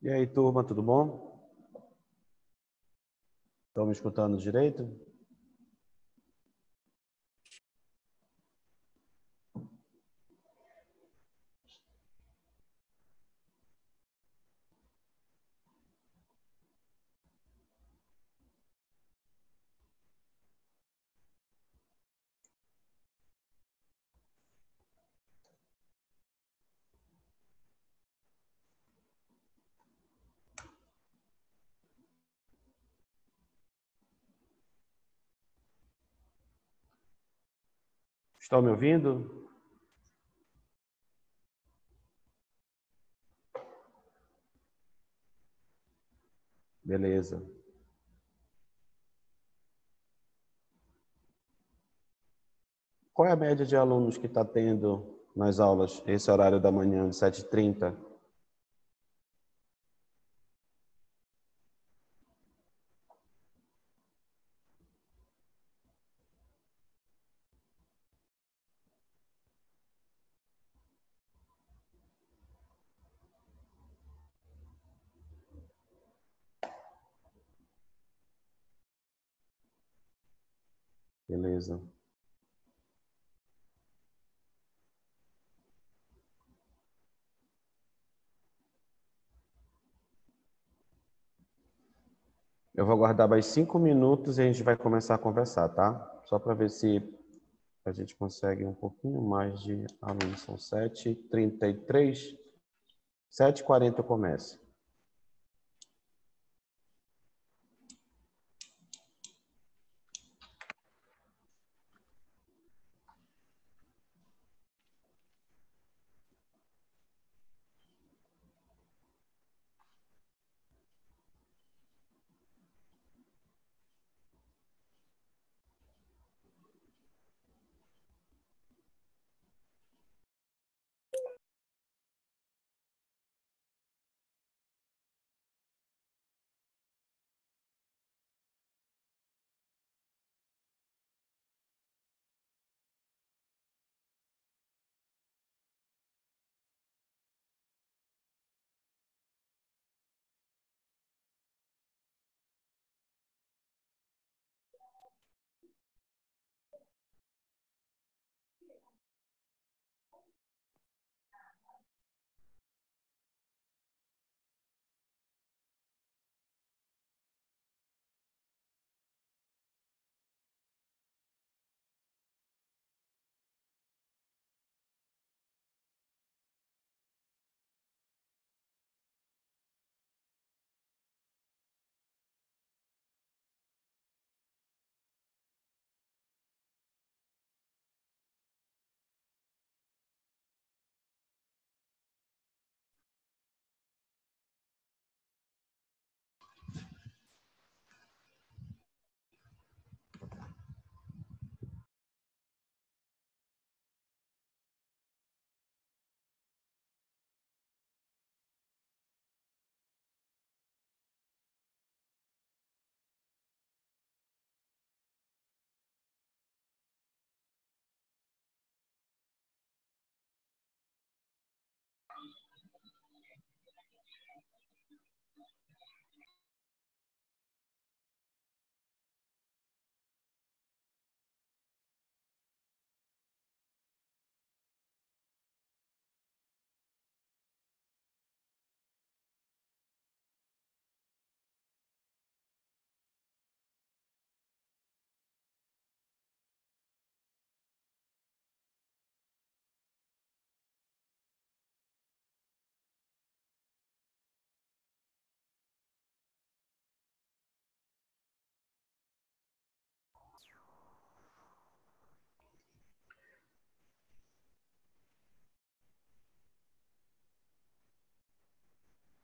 E aí, turma, tudo bom? Estão me escutando direito? Estão me ouvindo? Beleza. Qual é a média de alunos que está tendo nas aulas esse horário da manhã, de 7h30? Beleza. Eu vou aguardar mais 5 minutos e a gente vai começar a conversar, tá? Só para ver se a gente consegue um pouquinho mais de alunos. São 7h33. 7h40 eu começo.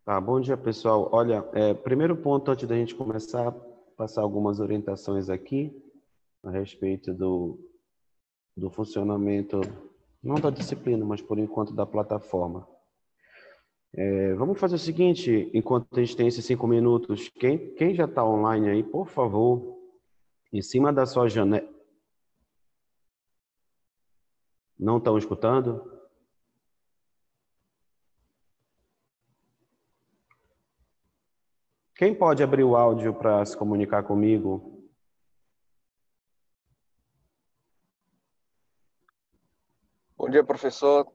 Tá, bom dia, pessoal. Olha, primeiro ponto, antes da gente começar, passar algumas orientações aqui a respeito do funcionamento, não da disciplina, mas por enquanto da plataforma. Vamos fazer o seguinte, enquanto a gente tem esses 5 minutos, quem já está online aí, por favor, em cima da sua janela... Não estão escutando? Quem pode abrir o áudio para se comunicar comigo? Bom dia, professor.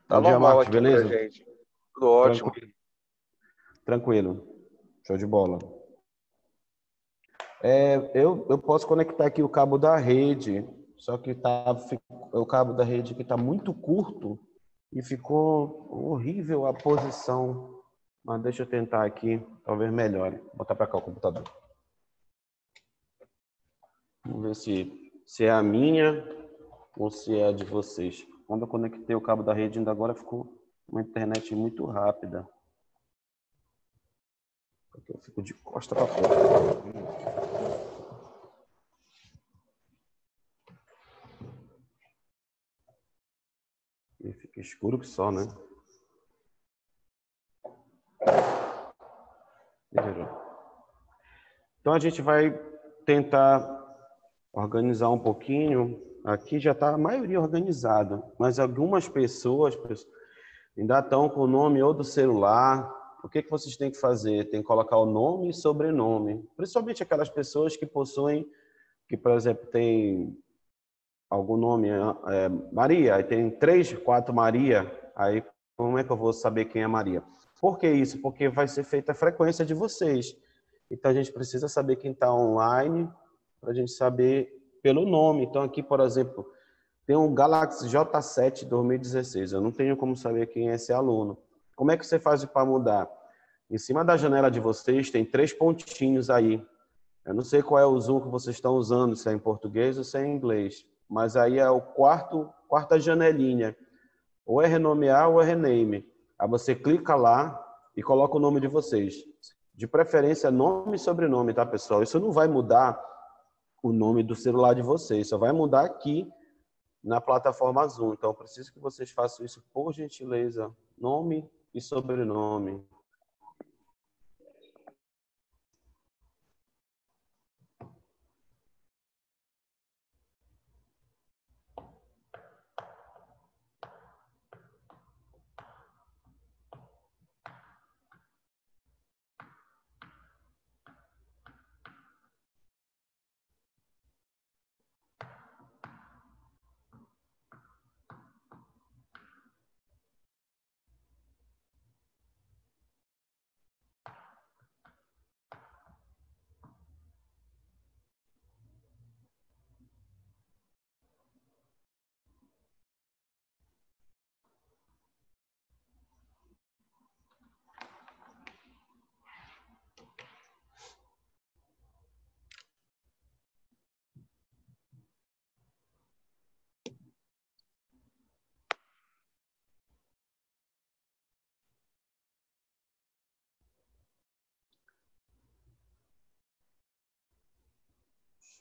Tá Bom dia, normal Marcos, aqui pra beleza? gente. Tudo ótimo. Tranquilo. Tranquilo. Show de bola. Eu posso conectar aqui o cabo da rede, só que o cabo da rede aqui está muito curto e ficou horrível a posição. Mas deixa eu tentar aqui, talvez melhore. Vou botar para cá o computador. Vamos ver se é a minha ou se é a de vocês. Quando eu conectei o cabo da rede, ainda agora ficou uma internet muito rápida. Porque eu fico de costa para fora. E fica escuro que só, né? Então a gente vai tentar organizar um pouquinho. Aqui já está a maioria organizada, mas algumas pessoas ainda estão com o nome ou do celular. O que vocês têm que fazer? Tem que colocar o nome e sobrenome. Principalmente aquelas pessoas que possuem, que por exemplo, tem algum nome, Maria, aí tem 3, 4 Maria, aí como é que eu vou saber quem é Maria? Por que isso? Porque vai ser feita a frequência de vocês. Então, a gente precisa saber quem está online para a gente saber pelo nome. Então, aqui, por exemplo, tem um Galaxy J7 2016. Eu não tenho como saber quem é esse aluno. Como é que você faz para mudar? Em cima da janela de vocês tem 3 pontinhos aí. Eu não sei qual é o Zoom que vocês estão usando, se é em português ou se é em inglês. Mas aí é o quarta janelinha. Ou é renomear ou é rename. Aí você clica lá e coloca o nome de vocês. De preferência, nome e sobrenome, tá, pessoal? Isso não vai mudar o nome do celular de vocês, só vai mudar aqui na plataforma Zoom. Então, eu preciso que vocês façam isso, por gentileza. Nome e sobrenome.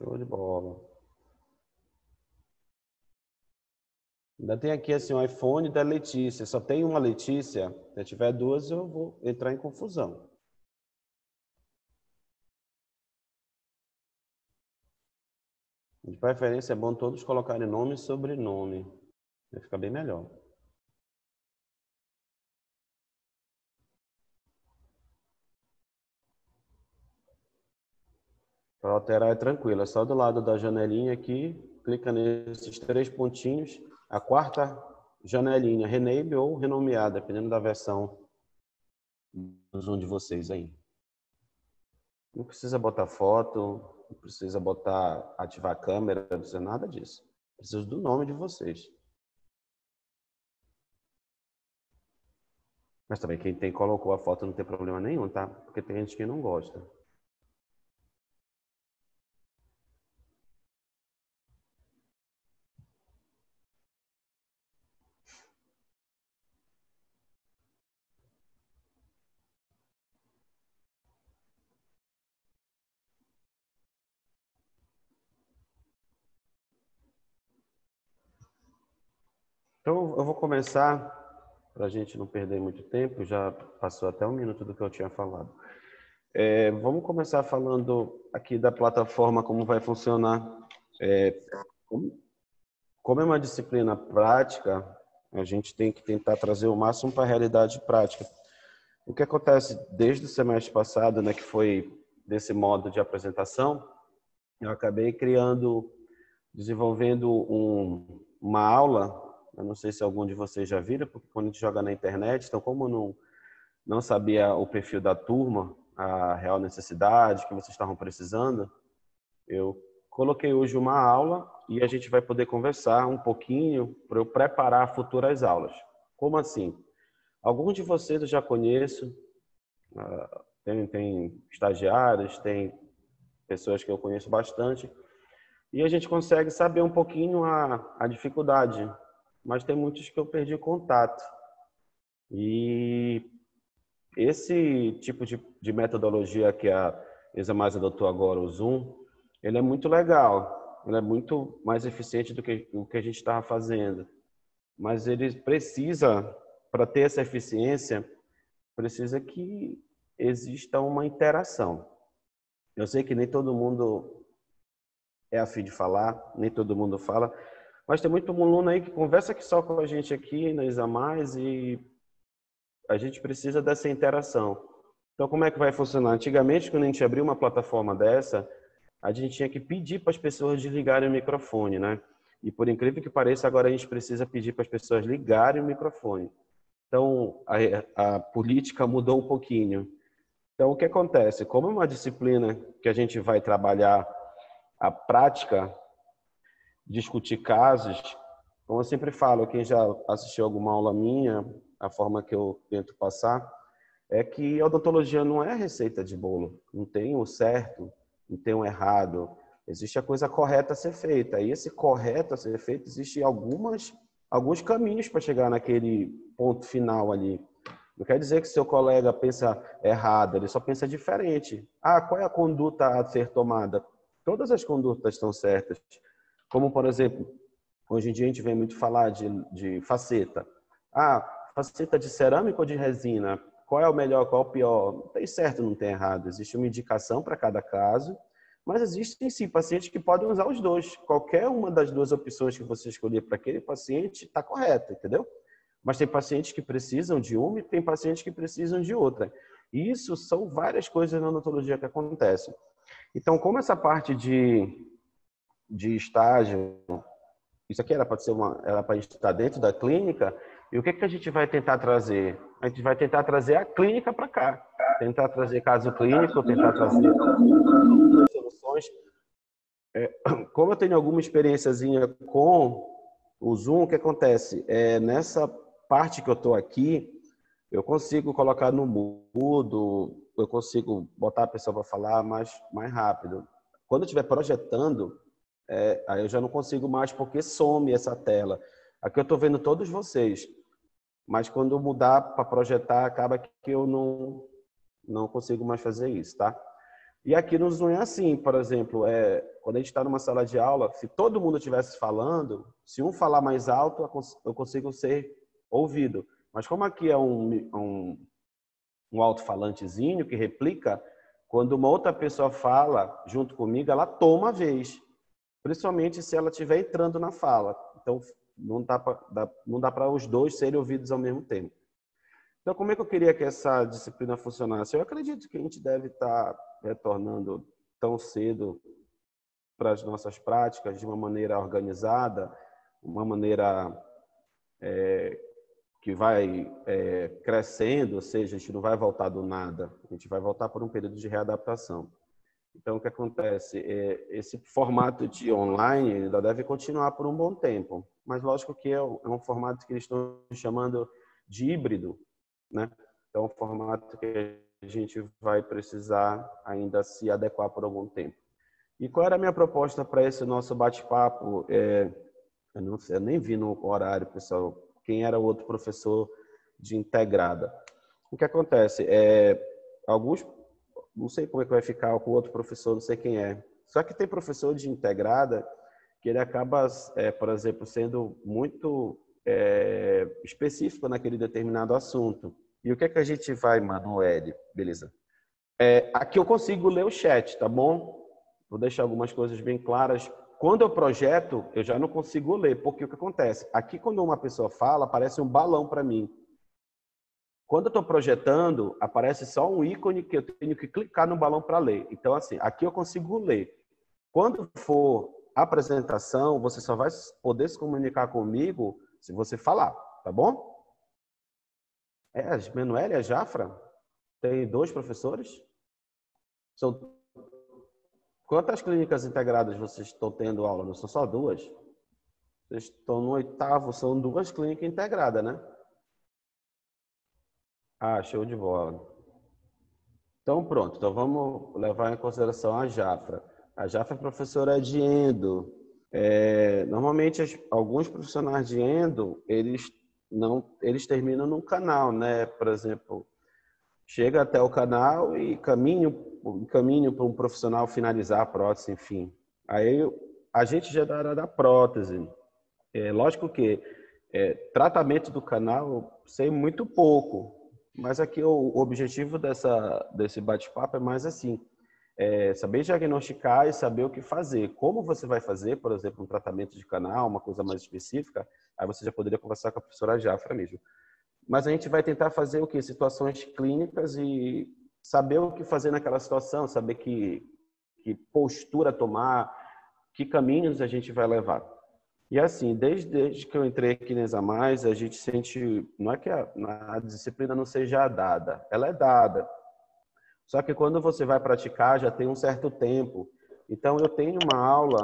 Show de bola. Ainda tem aqui assim, o iPhone da Letícia. Só tem uma Letícia. Se tiver duas, eu vou entrar em confusão. De preferência, é bom todos colocarem nome e sobrenome. Vai ficar bem melhor. Para alterar é tranquilo. É só do lado da janelinha aqui. Clica nesses 3 pontinhos. A quarta janelinha, rename ou renomear, dependendo da versão do Zoom de vocês aí. Não precisa botar foto, não precisa botar, ativar a câmera, não precisa nada disso. Precisa do nome de vocês. Mas também quem colocou a foto não tem problema nenhum, tá? Porque tem gente que não gosta. Então, eu vou começar, para a gente não perder muito tempo, já passou até 1 minuto do que eu tinha falado. Vamos começar falando aqui da plataforma, como vai funcionar. Como é uma disciplina prática, a gente tem que tentar trazer o máximo para a realidade prática. O que acontece desde o semestre passado, né, que foi desse modo de apresentação, eu acabei desenvolvendo uma aula. Eu não sei se algum de vocês já viram, porque quando a gente joga na internet, então como eu não sabia o perfil da turma, a real necessidade que vocês estavam precisando, eu coloquei hoje uma aula e a gente vai poder conversar um pouquinho para eu preparar futuras aulas. Como assim? Alguns de vocês eu já conheço, tem estagiários, tem pessoas que eu conheço bastante, e a gente consegue saber um pouquinho a dificuldade, mas tem muitos que eu perdi contato. E esse tipo de metodologia que a Isa mais adotou agora, o Zoom, ele é muito legal, ele é muito mais eficiente do que o que a gente estava fazendo. Mas ele precisa, para ter essa eficiência, precisa que exista uma interação. Eu sei que nem todo mundo é a fim de falar, nem todo mundo fala, mas tem muito aluno aí que conversa aqui só com a gente aqui na Isa Mais e a gente precisa dessa interação. Então, como é que vai funcionar? Antigamente, quando a gente abriu uma plataforma dessa, a gente tinha que pedir para as pessoas desligarem o microfone, né? E por incrível que pareça, agora a gente precisa pedir para as pessoas ligarem o microfone. Então, a política mudou um pouquinho. Então, o que acontece? Como é uma disciplina que a gente vai trabalhar a prática, discutir casos, como eu sempre falo, quem já assistiu alguma aula minha, a forma que eu tento passar, é que a odontologia não é receita de bolo. Não tem o certo, não tem o errado. Existe a coisa correta a ser feita. E esse correto a ser feito, existe alguns caminhos para chegar naquele ponto final ali. Não quer dizer que seu colega pensa errado, ele só pensa diferente. Ah, qual é a conduta a ser tomada? Todas as condutas estão certas. Como, por exemplo, hoje em dia a gente vem muito falar de faceta. Ah, faceta de cerâmica ou de resina? Qual é o melhor, qual é o pior? Não tem certo, não tem errado. Existe uma indicação para cada caso, mas existem sim pacientes que podem usar os dois. Qualquer uma das duas opções que você escolher para aquele paciente está correta, entendeu? Mas tem pacientes que precisam de uma e tem pacientes que precisam de outra. E isso são várias coisas na odontologia que acontecem. Então, como essa parte de estágio, isso aqui era para estar dentro da clínica, e o que a gente vai tentar trazer? A gente vai tentar trazer a clínica para cá. Tentar trazer caso clínico, tentar trazer soluções. Como eu tenho alguma experiênciazinha com o Zoom, o que acontece? Nessa parte que eu estou aqui, eu consigo colocar no mudo, eu consigo botar a pessoa para falar mais rápido. Quando eu estiver projetando, aí eu já não consigo mais porque some essa tela. Aqui eu estou vendo todos vocês, mas quando eu mudar para projetar, acaba que eu não consigo mais fazer isso, tá? E aqui no Zoom é assim, por exemplo, quando a gente está numa sala de aula, se todo mundo estivesse falando, se um falar mais alto, eu consigo ser ouvido. Mas como aqui é um alto-falantezinho que replica, quando uma outra pessoa fala junto comigo, ela toma a vez. Principalmente se ela estiver entrando na fala. Então, não dá para os dois serem ouvidos ao mesmo tempo. Então, como é que eu queria que essa disciplina funcionasse? Eu acredito que a gente deve estar retornando tão cedo para as nossas práticas de uma maneira organizada, uma maneira que vai crescendo, ou seja, a gente não vai voltar do nada, a gente vai voltar por um período de readaptação. Então, o que acontece? Esse formato de online ainda deve continuar por um bom tempo, mas lógico que é um formato que eles estão chamando de híbrido, né? Então, é um formato que a gente vai precisar ainda se adequar por algum tempo. E qual era a minha proposta para esse nosso bate-papo? Eu não sei, eu nem vi no horário, pessoal, quem era o outro professor de integrada. O que acontece? Alguns, não sei como é que vai ficar com o outro professor, não sei quem é. Só que tem professor de integrada que ele acaba, por exemplo, sendo muito específico naquele determinado assunto. E o que é que a gente vai, Manoel? Beleza. Aqui eu consigo ler o chat, tá bom? Vou deixar algumas coisas bem claras. Quando eu projeto, eu já não consigo ler, porque o que acontece? Aqui, quando uma pessoa fala, aparece um balão para mim. Quando eu estou projetando, aparece só um ícone que eu tenho que clicar no balão para ler. Então, assim, aqui eu consigo ler. Quando for apresentação, você só vai poder se comunicar comigo se você falar, tá bom? A Manuela e a Jafra? Tem 2 professores? Quantas clínicas integradas vocês estão tendo aula? Não são só 2? Vocês estão no 8º, são 2 clínicas integradas, né? Ah, show de bola. Então, pronto. Então, vamos levar em consideração a Jafra. A Jafra é professora de endo. Normalmente, alguns profissionais de endo, eles terminam no canal, né? Por exemplo, chega até o canal e caminho para um profissional finalizar a prótese, enfim. Aí, a gente já é da área da prótese. Lógico que tratamento do canal, sei muito pouco. Mas aqui o objetivo desse bate-papo é mais assim, saber diagnosticar e saber o que fazer. Como você vai fazer, por exemplo, um tratamento de canal, uma coisa mais específica, aí você já poderia conversar com a professora Jafra mesmo. Mas a gente vai tentar fazer o quê? Situações clínicas e saber o que fazer naquela situação, saber que postura tomar, que caminhos a gente vai levar. E assim, desde que eu entrei aqui na Examais, a gente sente, não é que a disciplina não seja dada, ela é dada. Só que quando você vai praticar, já tem um certo tempo. Então, eu tenho uma aula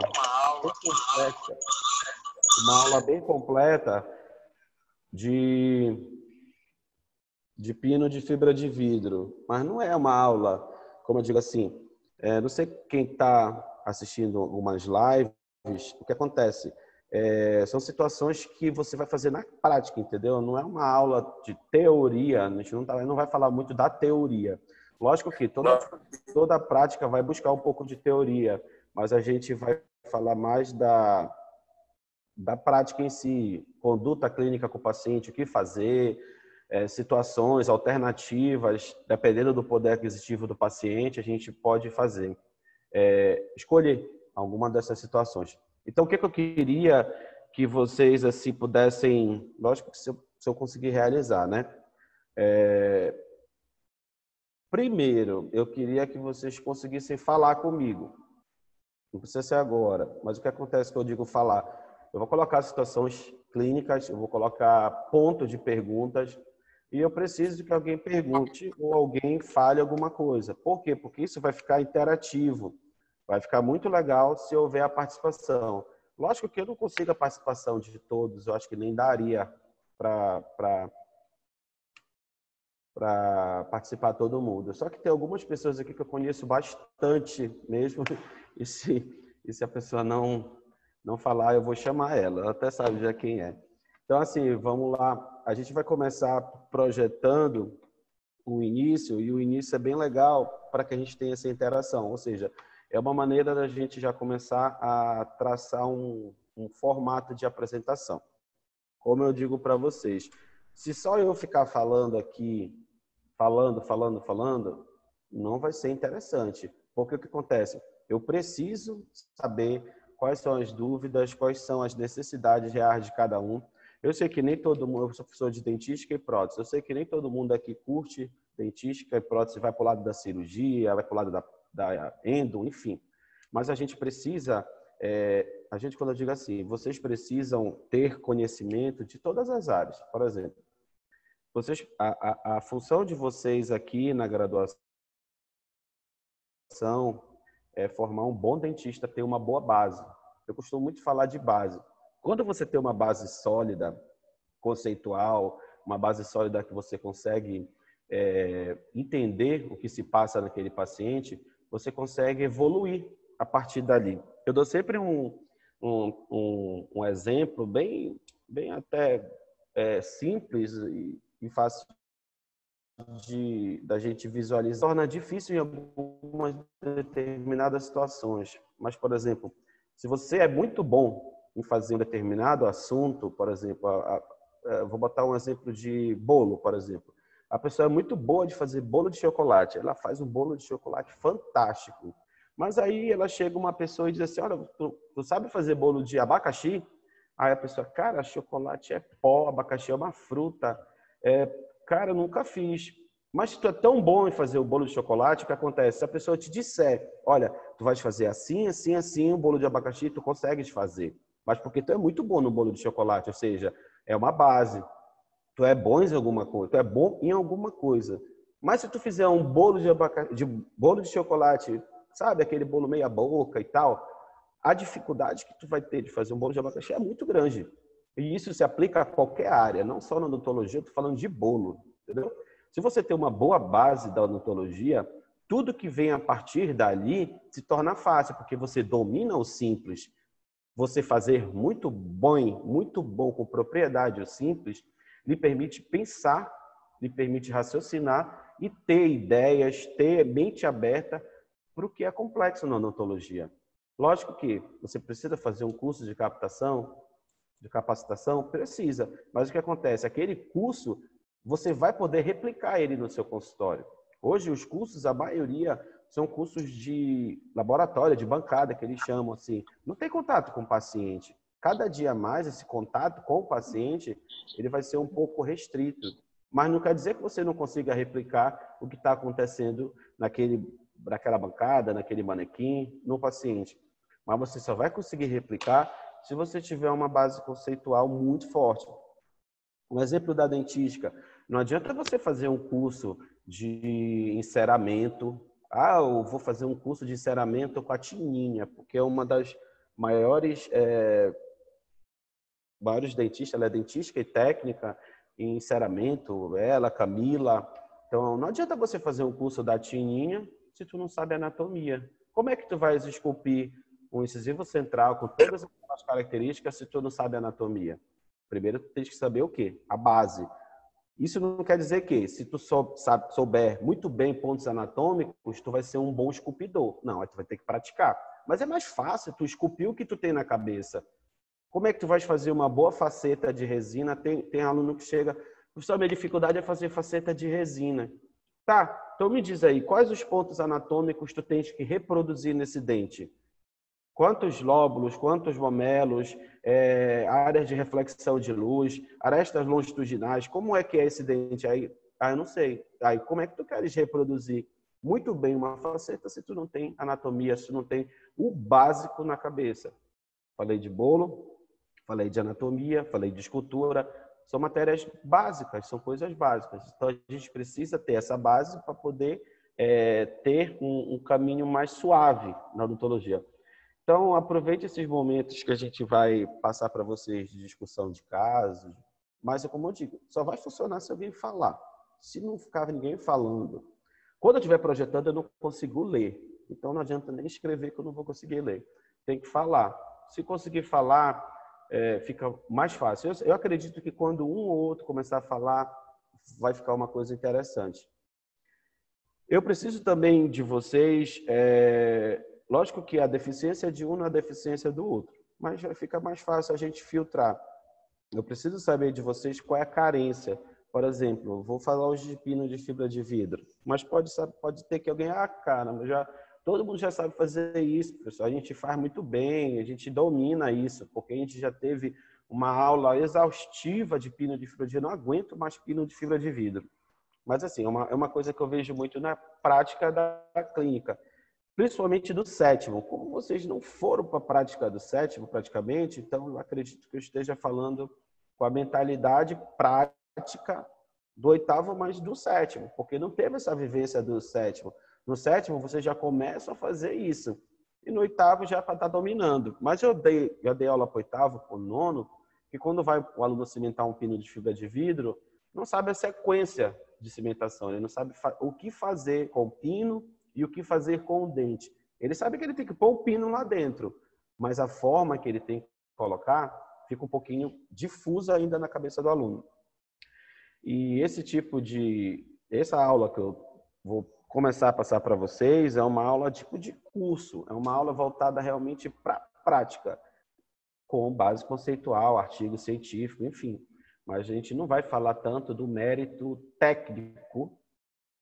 bem completa de pino de fibra de vidro. Mas não é uma aula, como eu digo assim, não sei quem está assistindo algumas lives, o que acontece? São situações que você vai fazer na prática, entendeu? Não é uma aula de teoria, a gente não vai falar muito da teoria. Lógico que toda a prática vai buscar um pouco de teoria, mas a gente vai falar mais da prática em si, conduta clínica com o paciente, o que fazer, situações alternativas, dependendo do poder aquisitivo do paciente, a gente pode fazer, escolher alguma dessas situações. Então, o que eu queria que vocês assim pudessem, lógico que se eu conseguir realizar, né? Primeiro, eu queria que vocês conseguissem falar comigo. Não precisa ser agora, mas o que acontece que eu digo falar? Eu vou colocar situações clínicas, eu vou colocar pontos de perguntas e eu preciso que alguém pergunte ou alguém fale alguma coisa. Por quê? Porque isso vai ficar interativo. Vai ficar muito legal se houver a participação. Lógico que eu não consigo a participação de todos, eu acho que nem daria para participar todo mundo. Só que tem algumas pessoas aqui que eu conheço bastante mesmo, e se a pessoa não falar, eu vou chamar ela. Ela até sabe já quem é. Então, assim, vamos lá. A gente vai começar projetando o início, e o início é bem legal para que a gente tenha essa interação. Ou seja, é uma maneira da gente já começar a traçar um formato de apresentação. Como eu digo para vocês, se só eu ficar falando aqui, falando, não vai ser interessante. Porque o que acontece? Eu preciso saber quais são as dúvidas, quais são as necessidades reais de cada um. Eu sei que nem todo mundo, eu sou professor de dentística e prótese, eu sei que nem todo mundo aqui curte dentística e prótese, vai para o lado da cirurgia, vai para o lado da endo, enfim. Mas a gente precisa, quando eu digo assim, vocês precisam ter conhecimento de todas as áreas. Por exemplo, a função de vocês aqui na graduação é formar um bom dentista, ter uma boa base. Eu costumo muito falar de base. Quando você tem uma base sólida, conceitual, uma base sólida que você consegue entender o que se passa naquele paciente, você consegue evoluir a partir dali. Eu dou sempre um exemplo bem até simples e fácil da gente visualizar. Torna difícil em algumas determinadas situações. Mas, por exemplo, se você é muito bom em fazer um determinado assunto, por exemplo, vou botar um exemplo de bolo, por exemplo. A pessoa é muito boa de fazer bolo de chocolate. Ela faz um bolo de chocolate fantástico. Mas aí ela chega uma pessoa e diz assim, olha, tu sabe fazer bolo de abacaxi? Aí a pessoa, cara, chocolate é pó, abacaxi é uma fruta. Cara, eu nunca fiz. Mas se tu é tão bom em fazer o bolo de chocolate, o que acontece? Se a pessoa te disser, olha, tu vais fazer assim, assim, assim, o bolo de abacaxi, tu consegues fazer. Mas porque tu é muito bom no bolo de chocolate, ou seja, é uma base. Tu é bom em alguma coisa, tu é bom em alguma coisa. Mas se tu fizer um bolo bolo de chocolate, sabe, aquele bolo meia boca e tal, a dificuldade que tu vai ter de fazer um bolo de abacaxi é muito grande. E isso se aplica a qualquer área, não só na odontologia, eu tô falando de bolo, entendeu? Se você tem uma boa base da odontologia, tudo que vem a partir dali se torna fácil, porque você domina o simples. Você fazer muito bom com propriedade o simples, lhe permite pensar, lhe permite raciocinar e ter ideias, ter mente aberta para o que é complexo na odontologia. Lógico que você precisa fazer um curso de capacitação, precisa. Mas o que acontece? Aquele curso, você vai poder replicar ele no seu consultório. Hoje, os cursos, a maioria, são cursos de laboratório, de bancada, que eles chamam assim. Não tem contato com o paciente. Cada dia mais, esse contato com o paciente, ele vai ser um pouco restrito. Mas não quer dizer que você não consiga replicar o que está acontecendo naquela bancada, naquele manequim, no paciente. Mas você só vai conseguir replicar se você tiver uma base conceitual muito forte. Um exemplo da dentística. Não adianta você fazer um curso de enceramento. Ah, eu vou fazer um curso de enceramento com a Tininha, porque é uma das maiores, maiores dentistas, ela é dentista e técnica em enceramento, ela, Camila. Então, não adianta você fazer um curso da Tininha se tu não sabe anatomia. Como é que tu vais esculpir um incisivo central com todas as características se tu não sabe anatomia? Primeiro, tu tens que saber o quê? A base. Isso não quer dizer que, se tu souber muito bem pontos anatômicos, tu vai ser um bom esculpidor. Não, aí tu vai ter que praticar. Mas é mais fácil tu esculpir o que tu tem na cabeça. Como é que tu vais fazer uma boa faceta de resina? Tem aluno que chega, professor, minha dificuldade é fazer faceta de resina. Tá, então me diz aí, quais os pontos anatômicos tu tens que reproduzir nesse dente? Quantos lóbulos, quantos mamelos, áreas de reflexão de luz, arestas longitudinais, como é que é esse dente aí? Ah, eu não sei. Aí, como é que tu queres reproduzir muito bem uma faceta se tu não tem anatomia, se tu não tem o básico na cabeça? Falei de bolo, falei de anatomia, falei de escultura, são matérias básicas, são coisas básicas. Então, a gente precisa ter essa base para poder ter um caminho mais suave na odontologia. Então, aproveite esses momentos que a gente vai passar para vocês de discussão de casos, mas, como eu digo, só vai funcionar se alguém falar. Se não ficar ninguém falando. Quando eu estiver projetando, eu não consigo ler. Então, não adianta nem escrever que eu não vou conseguir ler. Tem que falar. Se conseguir falar, fica mais fácil. Eu acredito que quando um ou outro começar a falar, vai ficar uma coisa interessante. Eu preciso também de vocês... Lógico que a deficiência de um não é a deficiência do outro, mas já fica mais fácil a gente filtrar. Eu preciso saber de vocês qual é a carência. Por exemplo, vou falar hoje de pino de fibra de vidro, mas pode ter que alguém, cara, todo mundo já sabe fazer isso, pessoal. A gente faz muito bem, a gente domina isso, porque a gente já teve uma aula exaustiva de pino de fibra de vidro, não aguento mais pino de fibra de vidro. Mas assim, é uma coisa que eu vejo muito na prática da clínica. Principalmente do sétimo. Como vocês não foram para a prática do sétimo, praticamente, então eu acredito que eu esteja falando com a mentalidade prática do oitavo, mas do sétimo, porque não teve essa vivência do sétimo. No sétimo, vocês já começam a fazer isso. E no oitavo já está dominando. Mas já dei aula para o oitavo, para o nono, que quando vai o aluno cimentar um pino de fibra de vidro, não sabe a sequência de cimentação, ele não sabe o que fazer com o pino e o que fazer com o dente. Ele sabe que ele tem que pôr o pino lá dentro, mas a forma que ele tem que colocar fica um pouquinho difusa ainda na cabeça do aluno. E essa aula que eu vou começar a passar para vocês é uma aula tipo de curso, é uma aula voltada realmente para a prática, com base conceitual, artigo científico, enfim. Mas a gente não vai falar tanto do mérito técnico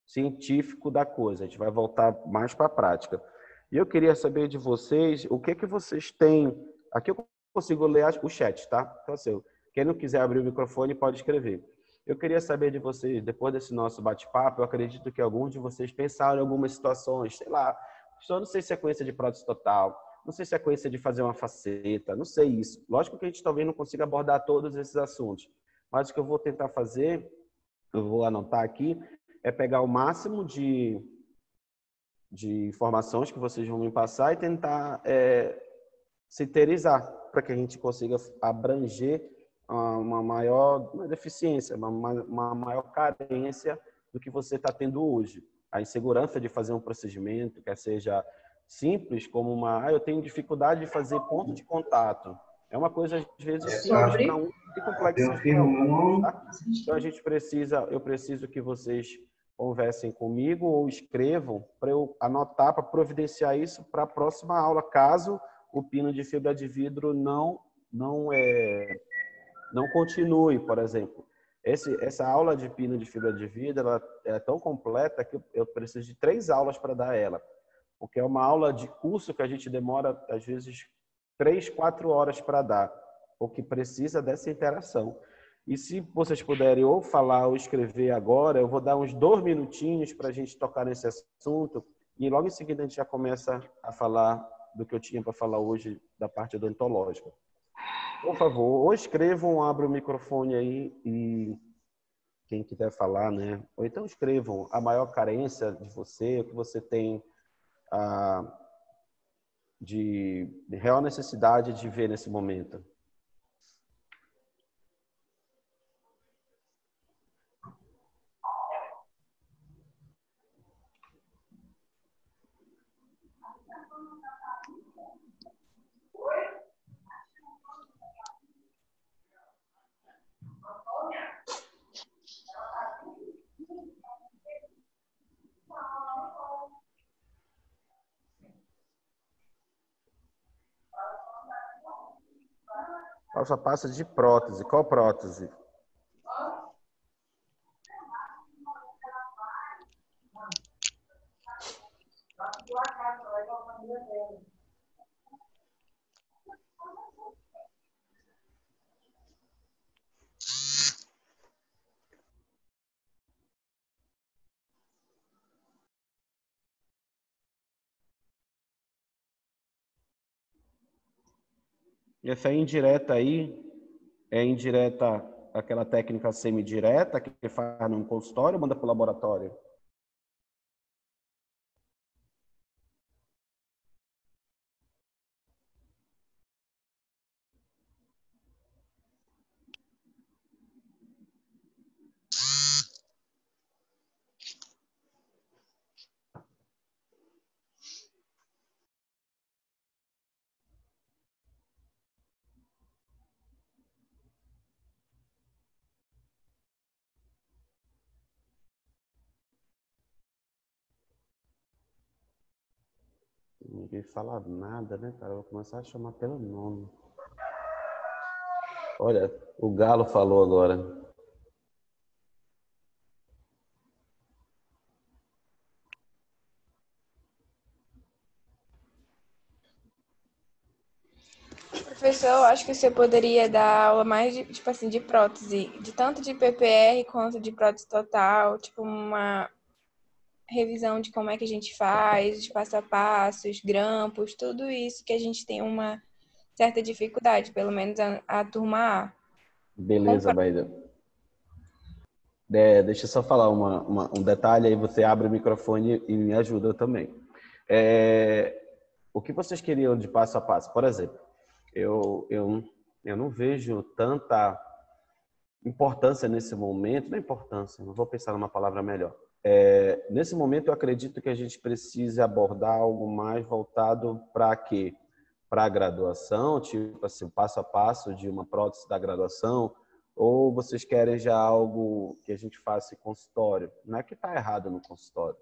científico da coisa. A gente vai voltar mais para a prática. E eu queria saber de vocês, o que vocês têm... Aqui eu consigo ler o chat, tá? Então, assim, quem não quiser abrir o microfone pode escrever. Eu queria saber de vocês, depois desse nosso bate-papo, eu acredito que alguns de vocês pensaram em algumas situações, sei lá, só não sei se é sequência de prótese total, não sei se é sequência de fazer uma faceta, não sei isso. Lógico que a gente talvez não consiga abordar todos esses assuntos, mas o que eu vou tentar fazer, eu vou anotar aqui, é pegar o máximo de informações que vocês vão me passar e tentar sintetizar para que a gente consiga abranger uma maior deficiência, uma maior carência do que você está tendo hoje. A insegurança de fazer um procedimento, quer seja simples, como eu tenho dificuldade de fazer ponto de contato. É uma coisa, às vezes, simples para um e complexa para outro. Tá? Então, eu preciso que vocês conversem comigo ou escrevam para eu anotar, para providenciar isso para a próxima aula, caso o pino de fibra de vidro não continue, por exemplo. Essa aula de pino de fibra de vidro ela é tão completa que eu preciso de 3 aulas para dar ela, porque é uma aula de curso que a gente demora, às vezes, 3, 4 horas para dar, porque precisa dessa interação. E se vocês puderem ou falar ou escrever agora, eu vou dar uns 2 minutinhos para a gente tocar nesse assunto e logo em seguida a gente já começa a falar do que eu tinha para falar hoje da parte odontológica. Por favor, ou escrevam, ou abram o microfone aí e quem quiser falar, né? Ou então escrevam a maior carência de você, o que você tem de real necessidade de ver nesse momento. Passo a passo de prótese. Qual prótese? E essa indireta aí é indireta, aquela técnica semidireta que faz num consultório ou manda para o laboratório? Ninguém fala nada, né, cara? Eu vou começar a chamar pelo nome. Olha, o Galo falou agora. Professor, eu acho que você poderia dar aula mais de, tipo assim, de prótese, de tanto de PPR quanto de prótese total, tipo uma revisão de como é que a gente faz, de passo a passo, os grampos, tudo isso que a gente tem uma certa dificuldade, pelo menos a turma A. Beleza, Baida. Deixa eu só falar um detalhe, aí você abre o microfone e me ajuda também. O que vocês queriam de passo a passo? Por exemplo, eu não vejo tanta importância nesse momento, não é importância, não vou pensar numa palavra melhor. Nesse momento, eu acredito que a gente precisa abordar algo mais voltado para quê? Para a graduação, tipo assim, passo a passo de uma prótese da graduação, ou vocês querem já algo que a gente faça em consultório? Não é que está errado no consultório,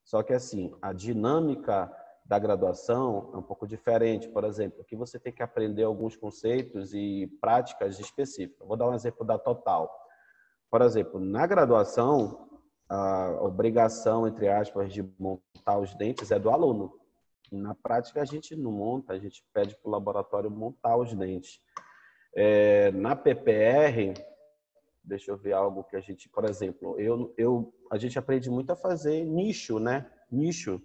só que assim, a dinâmica da graduação é um pouco diferente. Por exemplo, aqui você tem que aprender alguns conceitos e práticas específicas. Vou dar um exemplo da Total. Por exemplo, na graduação, a obrigação, entre aspas, de montar os dentes é do aluno. Na prática, a gente não monta, a gente pede para o laboratório montar os dentes. Na PPR, deixa eu ver algo que a gente, por exemplo, a gente aprende muito a fazer nicho, né? Nicho.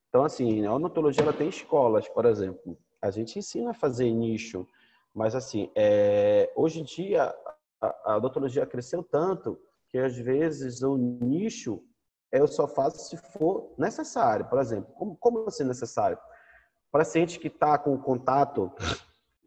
Então, assim, a odontologia ela tem escolas, por exemplo. A gente ensina a fazer nicho, mas, assim, hoje em dia, a odontologia cresceu tanto que, às vezes, o nicho eu só faço se for necessário. Por exemplo, como assim necessário? Paciente que está com o contato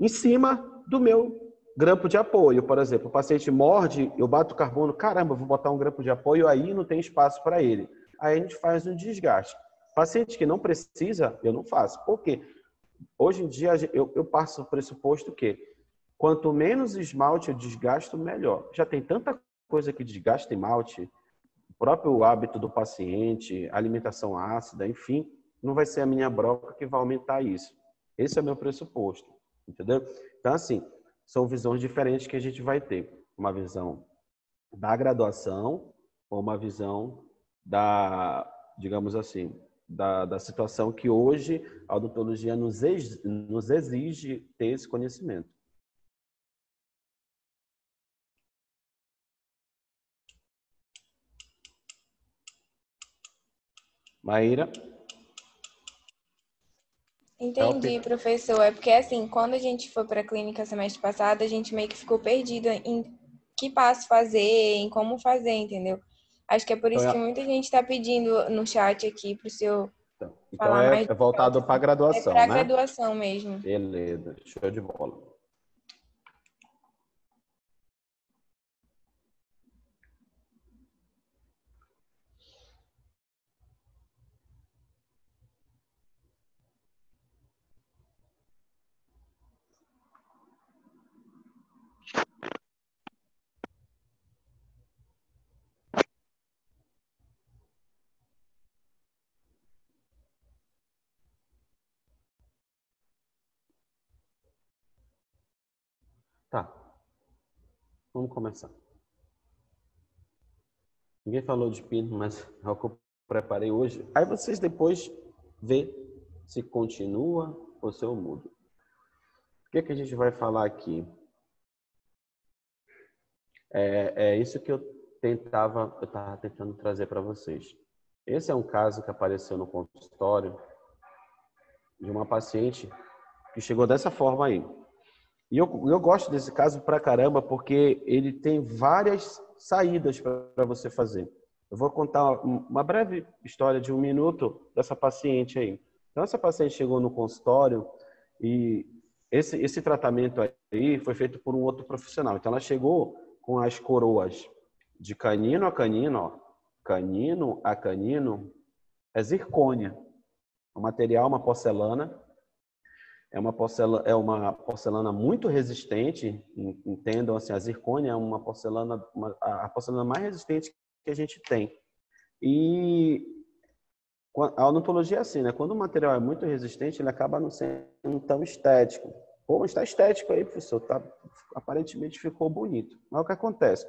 em cima do meu grampo de apoio, por exemplo. O paciente morde, eu bato o carbono, caramba, vou botar um grampo de apoio, aí não tem espaço para ele. Aí a gente faz um desgaste. Paciente que não precisa, eu não faço. Por quê? Hoje em dia, eu passo o pressuposto que quanto menos esmalte eu desgasto, melhor. Já tem tanta coisa que desgasta esmalte, o próprio hábito do paciente, alimentação ácida, enfim, não vai ser a minha broca que vai aumentar isso. Esse é o meu pressuposto, entendeu? Então, assim, são visões diferentes que a gente vai ter. Uma visão da graduação ou uma visão da, digamos assim, da situação que hoje a odontologia nos exige ter esse conhecimento. Maíra? Entendi, professor. É porque, assim, quando a gente foi para a clínica semestre passado, a gente meio que ficou perdido em que passo fazer, em como fazer, entendeu? Acho que é por Então, isso que muita gente está pedindo no chat aqui para o senhor então falar mais é de voltado para a prótese. É para graduação, a né? graduação mesmo. Beleza, show de bola. Tá, vamos começar. Ninguém falou de pino, mas é o que eu preparei hoje. Aí vocês depois vê se continua ou se eu mudo. O que é que a gente vai falar aqui? É isso que eu estava tentando trazer para vocês. Esse é um caso que apareceu no consultório de uma paciente que chegou dessa forma aí. E eu gosto desse caso pra caramba porque ele tem várias saídas para você fazer. Eu vou contar uma breve história de 1 minuto dessa paciente aí. Então, essa paciente chegou no consultório e esse tratamento aí foi feito por um outro profissional. Então, ela chegou com as coroas de canino a canino, ó. Canino a canino, é zircônia. O material é uma porcelana. É uma porcelana muito resistente, entendam assim, a zircônia é uma porcelana, a porcelana mais resistente que a gente tem. E a odontologia é assim, né? Quando o material é muito resistente, ele acaba não sendo tão estético. Pô, mas está estético aí, professor, tá, aparentemente ficou bonito. Mas o que acontece?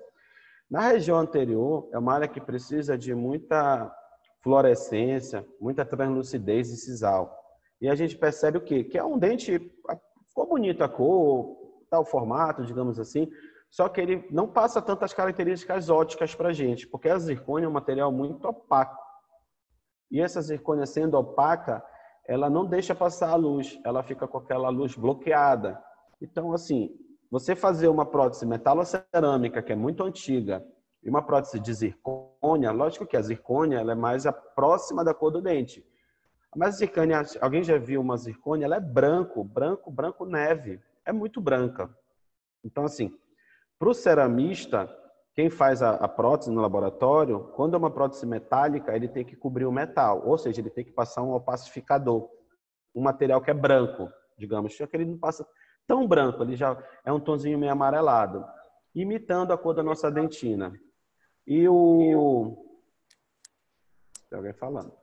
Na região anterior, é uma área que precisa de muita fluorescência, muita translucidez e sisal. E a gente percebe o quê? Que é um dente, ficou bonito a cor, tá o formato, digamos assim, só que ele não passa tantas características óticas para a gente, porque a zircônia é um material muito opaco. E essa zircônia sendo opaca, ela não deixa passar a luz, ela fica com aquela luz bloqueada. Então, assim, você fazer uma prótese metalocerâmica, que é muito antiga, e uma prótese de zircônia, lógico que a zircônia ela é mais próxima da cor do dente. Mas a zircônia, alguém já viu uma zircônia? Ela é branco, branco, branco neve. É muito branca. Então, assim, para o ceramista, quem faz a prótese no laboratório, quando é uma prótese metálica, ele tem que cobrir o metal, ou seja, ele tem que passar um opacificador, um material que é branco, digamos, só que ele não passa tão branco, ele já é um tonzinho meio amarelado, imitando a cor da nossa dentina. E tem alguém falando.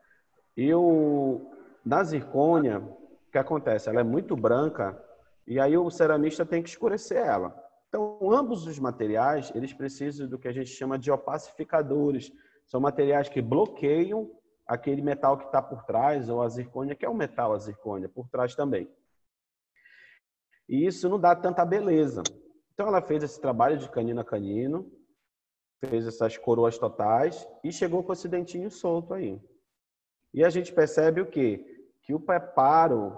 Na zircônia, o que acontece? Ela é muito branca e aí o ceramista tem que escurecer ela. Então, ambos os materiais, eles precisam do que a gente chama de opacificadores. São materiais que bloqueiam aquele metal que está por trás, ou a zircônia, que é um metal, a zircônia, por trás também. E isso não dá tanta beleza. Então, ela fez esse trabalho de canino a canino, fez essas coroas totais e chegou com esse dentinho solto aí. E a gente percebe o quê? Que o preparo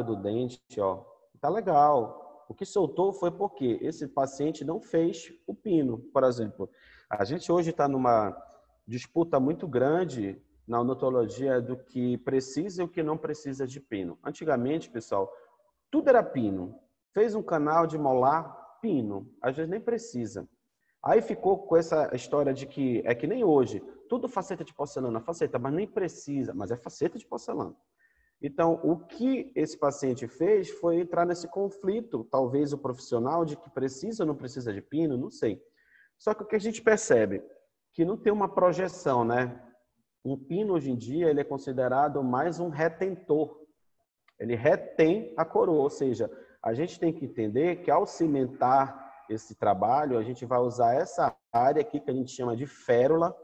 do dente, ó, tá legal. O que soltou foi porque esse paciente não fez o pino, por exemplo. A gente hoje está numa disputa muito grande na odontologia do que precisa e o que não precisa de pino. Antigamente, pessoal, tudo era pino. Fez um canal de molar, pino. Às vezes nem precisa. Aí ficou com essa história de que é que nem hoje, tudo faceta de porcelana, faceta, mas nem precisa, mas é faceta de porcelana. Então, o que esse paciente fez foi entrar nesse conflito, talvez o profissional, de que precisa ou não precisa de pino, não sei. Só que o que a gente percebe, que não tem uma projeção, né? Um pino, hoje em dia, ele é considerado mais um retentor. Ele retém a coroa, ou seja, a gente tem que entender que ao cimentar esse trabalho, a gente vai usar essa área aqui que a gente chama de férula.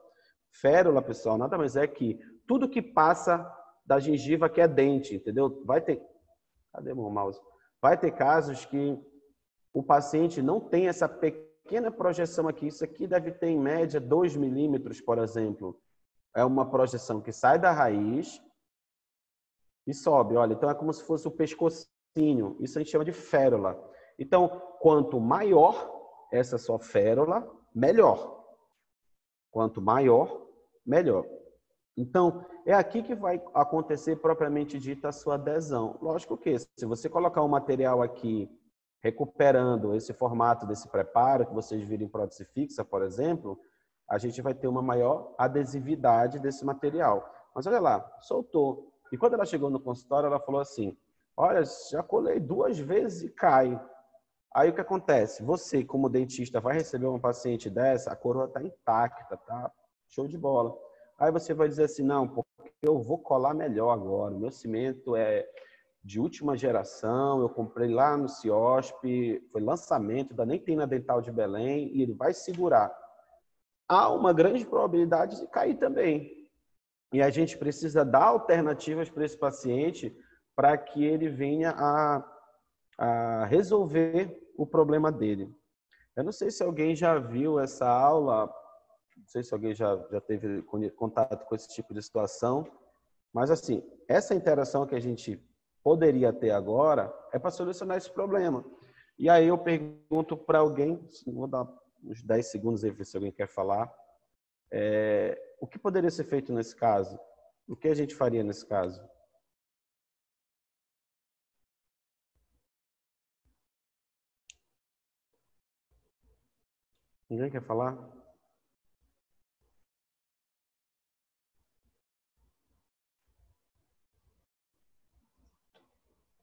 Férula, pessoal, nada mais é que tudo que passa da gengiva que é dente, entendeu? Vai ter... Cadê meu mouse? Vai ter casos que o paciente não tem essa pequena projeção aqui. Isso aqui deve ter, em média, 2 milímetros, por exemplo. É uma projeção que sai da raiz e sobe. Olha, então é como se fosse o pescocinho. Isso a gente chama de férula. Então, quanto maior, essa sua férula, melhor. Quanto maior, melhor. Então, é aqui que vai acontecer propriamente dita a sua adesão. Lógico que, se você colocar um material aqui, recuperando esse formato desse preparo, que vocês viram em prótese fixa, por exemplo, a gente vai ter uma maior adesividade desse material. Mas olha lá, soltou. E quando ela chegou no consultório, ela falou assim, olha, já colei 2 vezes e cai. Aí o que acontece? Você, como dentista, vai receber uma paciente dessa, a coroa está intacta, tá? Show de bola. Aí você vai dizer assim, não, porque eu vou colar melhor agora. O meu cimento é de última geração, eu comprei lá no CIOSP, foi lançamento, ainda nem tem na Dental de Belém, e ele vai segurar. Há uma grande probabilidade de cair também. E a gente precisa dar alternativas para esse paciente para que ele venha a resolver o problema dele. Eu não sei se alguém já viu essa aula, não sei se alguém já teve contato com esse tipo de situação, mas assim, essa interação que a gente poderia ter agora é para solucionar esse problema. E aí eu pergunto para alguém, vou dar uns 10 segundos aí se alguém quer falar, o que poderia ser feito nesse caso? O que a gente faria nesse caso? Ninguém quer falar?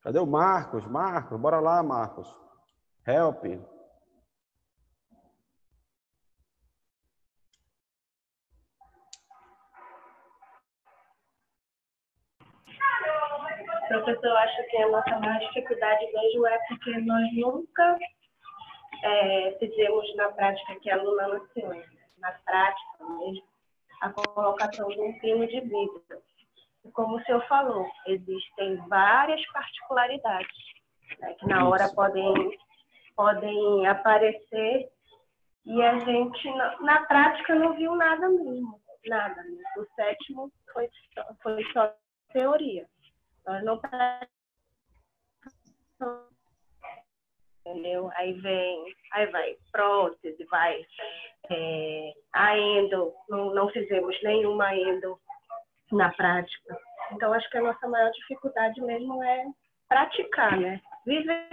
Cadê o Marcos? Marcos, bora lá, Marcos. Help. Professor, eu acho que a nossa maior dificuldade mesmo é porque nós nunca fizemos na prática que a aluna nos ensinou, na prática mesmo, a colocação de um pino de vidro. E como o senhor falou, existem várias particularidades, né, que na hora podem aparecer e a gente, na prática, não viu nada mesmo, nada. O 7º foi só teoria. Nós não praticamos, entendeu? Aí vai prótese, vai a endo, não fizemos nenhuma endo na prática. Então, acho que a nossa maior dificuldade mesmo é praticar, né? Viver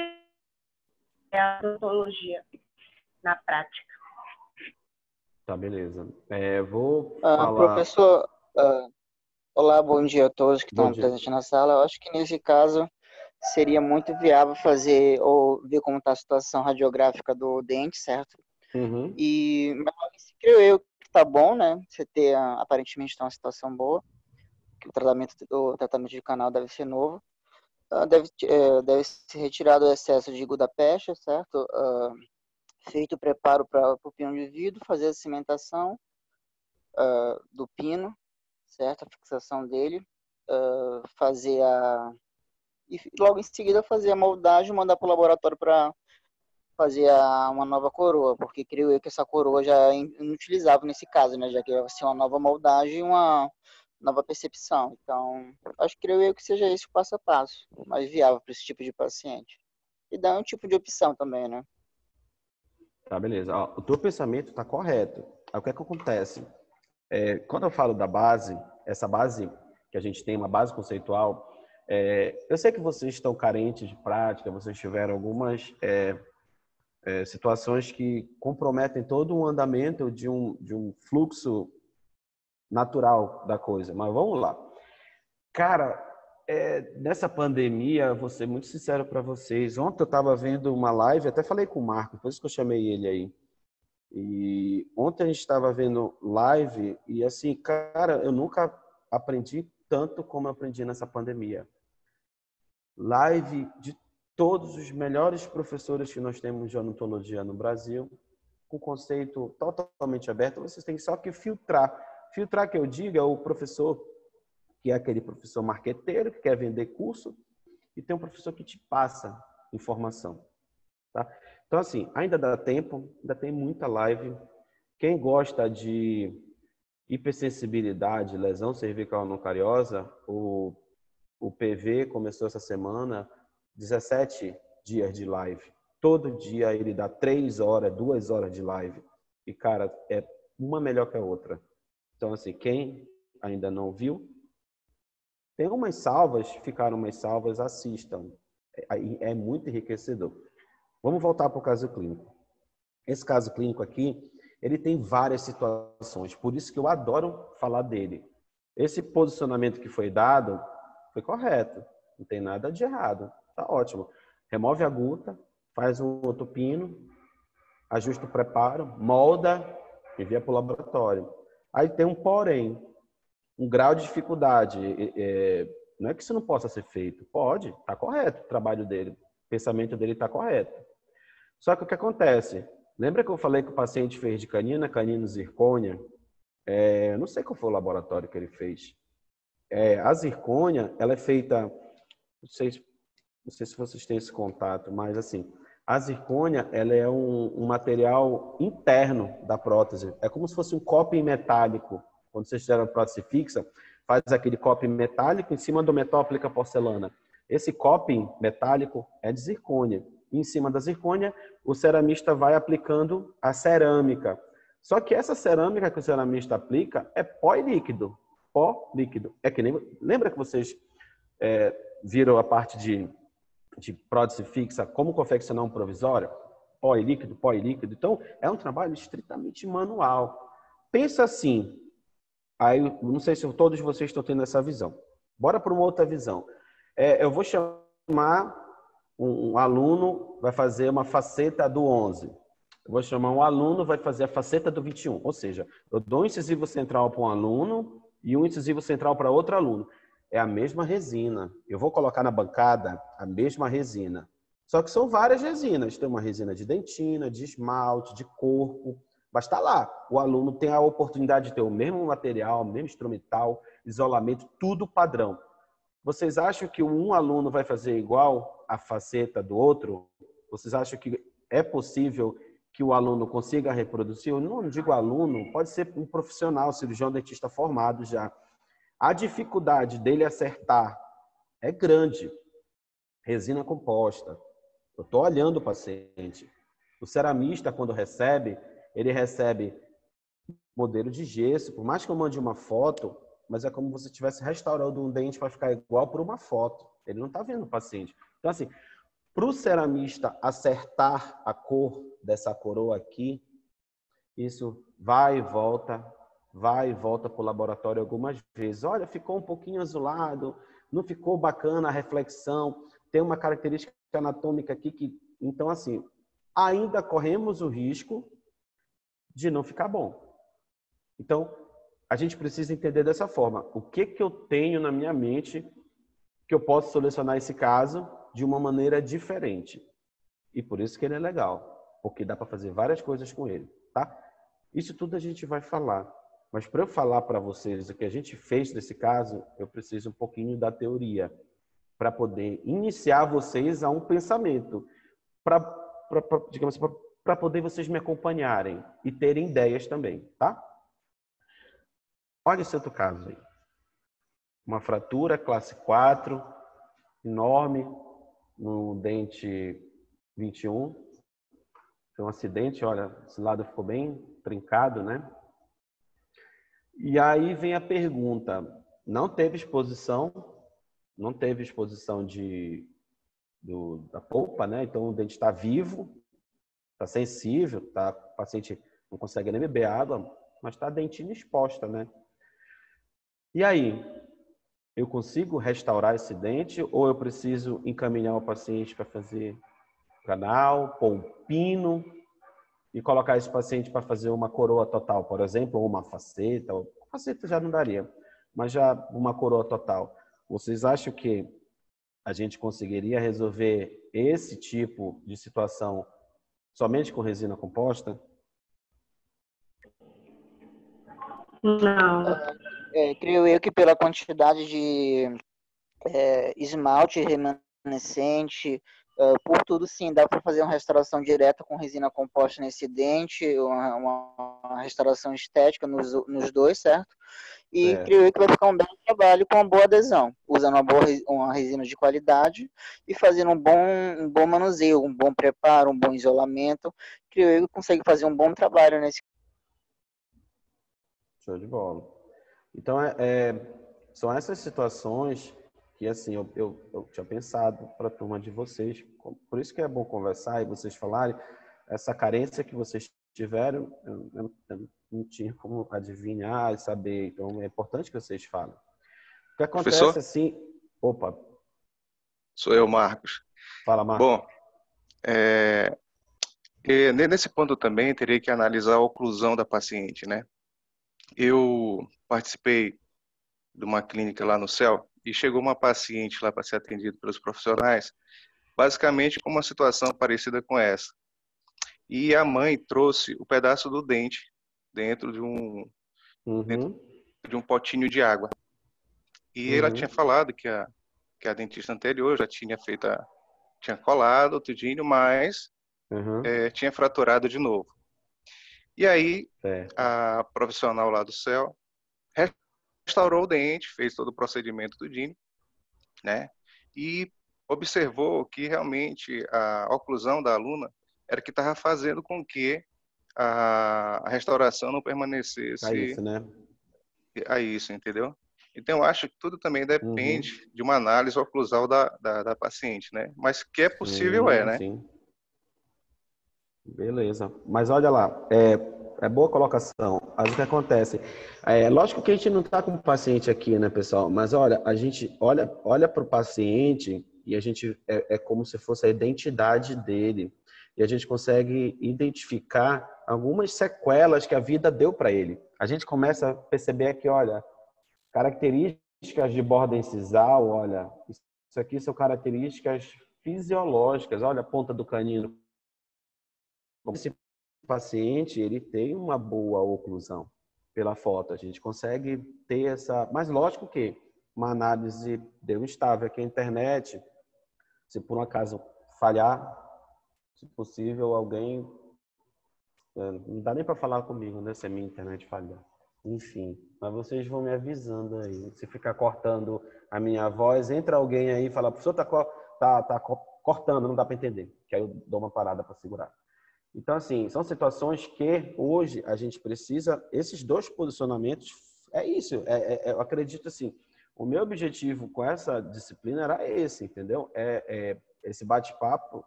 a odontologia na prática. Tá, beleza. Vou falar... Professor, olá, bom dia a todos que estão presentes na sala. Eu acho que nesse caso seria muito viável fazer ou ver como está a situação radiográfica do dente, certo? Uhum. Mas creio eu que está bom, né? Você ter aparentemente está uma situação boa, que o tratamento de canal deve ser novo. Deve ser retirado o excesso de Gudapecha, certo? Feito o preparo para o pino de vidro, fazer a cimentação do pino, certo? A fixação dele, e logo em seguida fazer a moldagem e mandar para o laboratório para fazer uma nova coroa, porque creio eu que essa coroa já é inutilizável nesse caso, né? Já que vai ser uma nova moldagem e uma nova percepção. Então, creio eu que seja esse o passo a passo, mais viável para esse tipo de paciente. E dá um tipo de opção também, né? Tá, beleza. Ó, o teu pensamento está correto. Aí, o que é que acontece? Quando eu falo da base, essa base que a gente tem, uma base conceitual, eu sei que vocês estão carentes de prática, vocês tiveram algumas situações que comprometem todo o andamento de um fluxo natural da coisa. Mas vamos lá. Cara, nessa pandemia, vou ser muito sincero para vocês. Ontem eu estava vendo uma live, até falei com o Marco, por isso que eu chamei ele aí. E ontem a gente estava vendo live e assim, cara, eu nunca aprendi tanto como eu aprendi nessa pandemia. Live de todos os melhores professores que nós temos de odontologia no Brasil, com conceito totalmente aberto. Vocês têm só que filtrar. Filtrar, que eu digo, é o professor que é aquele professor marqueteiro que quer vender curso, e tem um professor que te passa informação, tá? Então, assim, ainda dá tempo, ainda tem muita live. Quem gosta de hipersensibilidade, lesão cervical não cariosa, o PV começou essa semana, 17 dias de live. Todo dia ele dá 3 horas, 2 horas de live. E, cara, é uma melhor que a outra. Então, assim, quem ainda não viu, tem umas salvas, ficaram umas salvas, assistam. É muito enriquecedor. Vamos voltar para o caso clínico. Esse caso clínico aqui, ele tem várias situações, por isso que eu adoro falar dele. Esse posicionamento que foi dado foi correto, não tem nada de errado, tá ótimo. Remove a guta, faz um outro pino, ajusta o preparo, molda, envia para o laboratório. Aí tem um porém, um grau de dificuldade. Não é que isso não possa ser feito, pode, está correto o trabalho dele, o pensamento dele está correto. Só que o que acontece? Lembra que eu falei que o paciente fez de canina, canino, zircônia? Não sei qual foi o laboratório que ele fez. A zircônia, ela é feita, não sei se vocês têm esse contato, mas assim, a zircônia, ela é um material interno da prótese. É como se fosse um coping metálico. Quando vocês fizeram a prótese fixa, faz aquele coping metálico, em cima do metal aplica porcelana. Esse coping metálico é de zircônia. E em cima da zircônia, o ceramista vai aplicando a cerâmica. Só que essa cerâmica que o ceramista aplica é pó líquido. Pó líquido. É que nem, lembra que vocês viram a parte de prótese fixa, como confeccionar um provisório? Pó e líquido, pó e líquido. Então, é um trabalho estritamente manual. Pensa assim, aí não sei se todos vocês estão tendo essa visão. Bora para uma outra visão. Eu vou chamar um aluno, vai fazer uma faceta do 11. Eu vou chamar um aluno, vai fazer a faceta do 21. Ou seja, eu dou um incisivo central para um aluno e um incisivo central para outro aluno. É a mesma resina. Eu vou colocar na bancada a mesma resina. Só que são várias resinas. Tem uma resina de dentina, de esmalte, de corpo. Mas está lá. O aluno tem a oportunidade de ter o mesmo material, o mesmo instrumental, isolamento, tudo padrão. Vocês acham que um aluno vai fazer igual a faceta do outro? Vocês acham que é possível que o aluno consiga reproduzir? Eu não digo aluno, pode ser um profissional, cirurgião dentista formado já. A dificuldade dele acertar é grande. Resina composta. Eu estou olhando o paciente. O ceramista, quando recebe, ele recebe modelo de gesso. Por mais que eu mande uma foto, mas é como se você estivesse restaurando um dente para ficar igual por uma foto. Ele não está vendo o paciente. Então, assim, para o ceramista acertar a cor dessa coroa aqui, isso vai e volta para o laboratório algumas vezes. Olha, ficou um pouquinho azulado, não ficou bacana a reflexão, tem uma característica anatômica aqui que... Então, assim, ainda corremos o risco de não ficar bom. Então, a gente precisa entender dessa forma. O que eu tenho na minha mente que eu posso solucionar esse caso de uma maneira diferente? E por isso que ele é legal, porque dá para fazer várias coisas com ele, tá? Isso tudo a gente vai falar. Mas para eu falar para vocês o que a gente fez nesse caso, eu preciso um pouquinho da teoria para poder iniciar vocês a um pensamento, digamos assim, para poder vocês me acompanharem e terem ideias também, tá? Olha esse outro caso aí. Uma fratura classe 4, enorme, no dente 21. Foi um acidente, olha, esse lado ficou bem trincado, né? E aí vem a pergunta, não teve exposição da polpa, né? Então o dente está vivo, está sensível, o paciente não consegue nem beber água, mas está a dentina exposta, né? E aí, eu consigo restaurar esse dente ou eu preciso encaminhar o paciente para fazer canal, pôr um pino e colocar esse paciente para fazer uma coroa total, por exemplo, ou uma faceta? Faceta já não daria, mas já uma coroa total. Vocês acham que a gente conseguiria resolver esse tipo de situação somente com resina composta? Não. Creio eu que pela quantidade de esmalte remanescente, Por tudo, sim, dá para fazer uma restauração direta com resina composta nesse dente, uma restauração estética nos dois, certo? E creio eu que vai ficar um belo trabalho com uma boa adesão, usando uma resina de qualidade e fazendo um bom manuseio, um bom preparo, um bom isolamento. Creio eu que consegue fazer um bom trabalho nesse. Show de bola. Então, são essas situações que, assim, eu tinha pensado para a turma de vocês. Por isso que é bom conversar e vocês falarem. Essa carência que vocês tiveram, eu não tinha como adivinhar e saber. Então, é importante que vocês falem. O que acontece, Professor? assim... Opa. Sou eu, Marcos. Fala, Marcos. Bom, nesse ponto também teria que analisar a oclusão da paciente, né? Eu participei de uma clínica lá no CEL e chegou uma paciente lá para ser atendida pelos profissionais, basicamente com uma situação parecida com essa. E a mãe trouxe o pedaço do dente dentro de um potinho de água. E ela tinha falado que a dentista anterior já tinha tinha colado tudinho, mas tinha fraturado de novo. E aí, a profissional lá do CEL restaurou o dente, fez todo o procedimento tudinho, né? E observou que realmente a oclusão da aluna era que estava fazendo com que a restauração não permanecesse a isso, entendeu? Então, eu acho que tudo também depende de uma análise oclusal da paciente, né? Mas que é possível, né? Sim. Beleza. Mas olha lá, é boa colocação. Mas o que acontece? Lógico que a gente não está com o paciente aqui, né, pessoal? Mas olha, a gente olha para o paciente e a gente é como se fosse a identidade dele. E a gente consegue identificar algumas sequelas que a vida deu para ele. A gente começa a perceber que, olha, características de borda incisal, olha, isso aqui são características fisiológicas. Olha a ponta do canino. Esse paciente, ele tem uma boa oclusão pela foto. A gente consegue ter essa... Mas lógico que uma análise deu instável aqui na internet. Se por um acaso falhar, se possível, alguém... Não dá nem para falar comigo, né? Se a minha internet falhar. Enfim, mas vocês vão me avisando aí. Se ficar cortando a minha voz, entra alguém aí e fala, professor, tá cortando, não dá para entender. Que aí eu dou uma parada para segurar. Então, assim, são situações que hoje a gente precisa, esses dois posicionamentos, é isso. Eu acredito assim, o meu objetivo com essa disciplina era esse, entendeu? Esse bate-papo.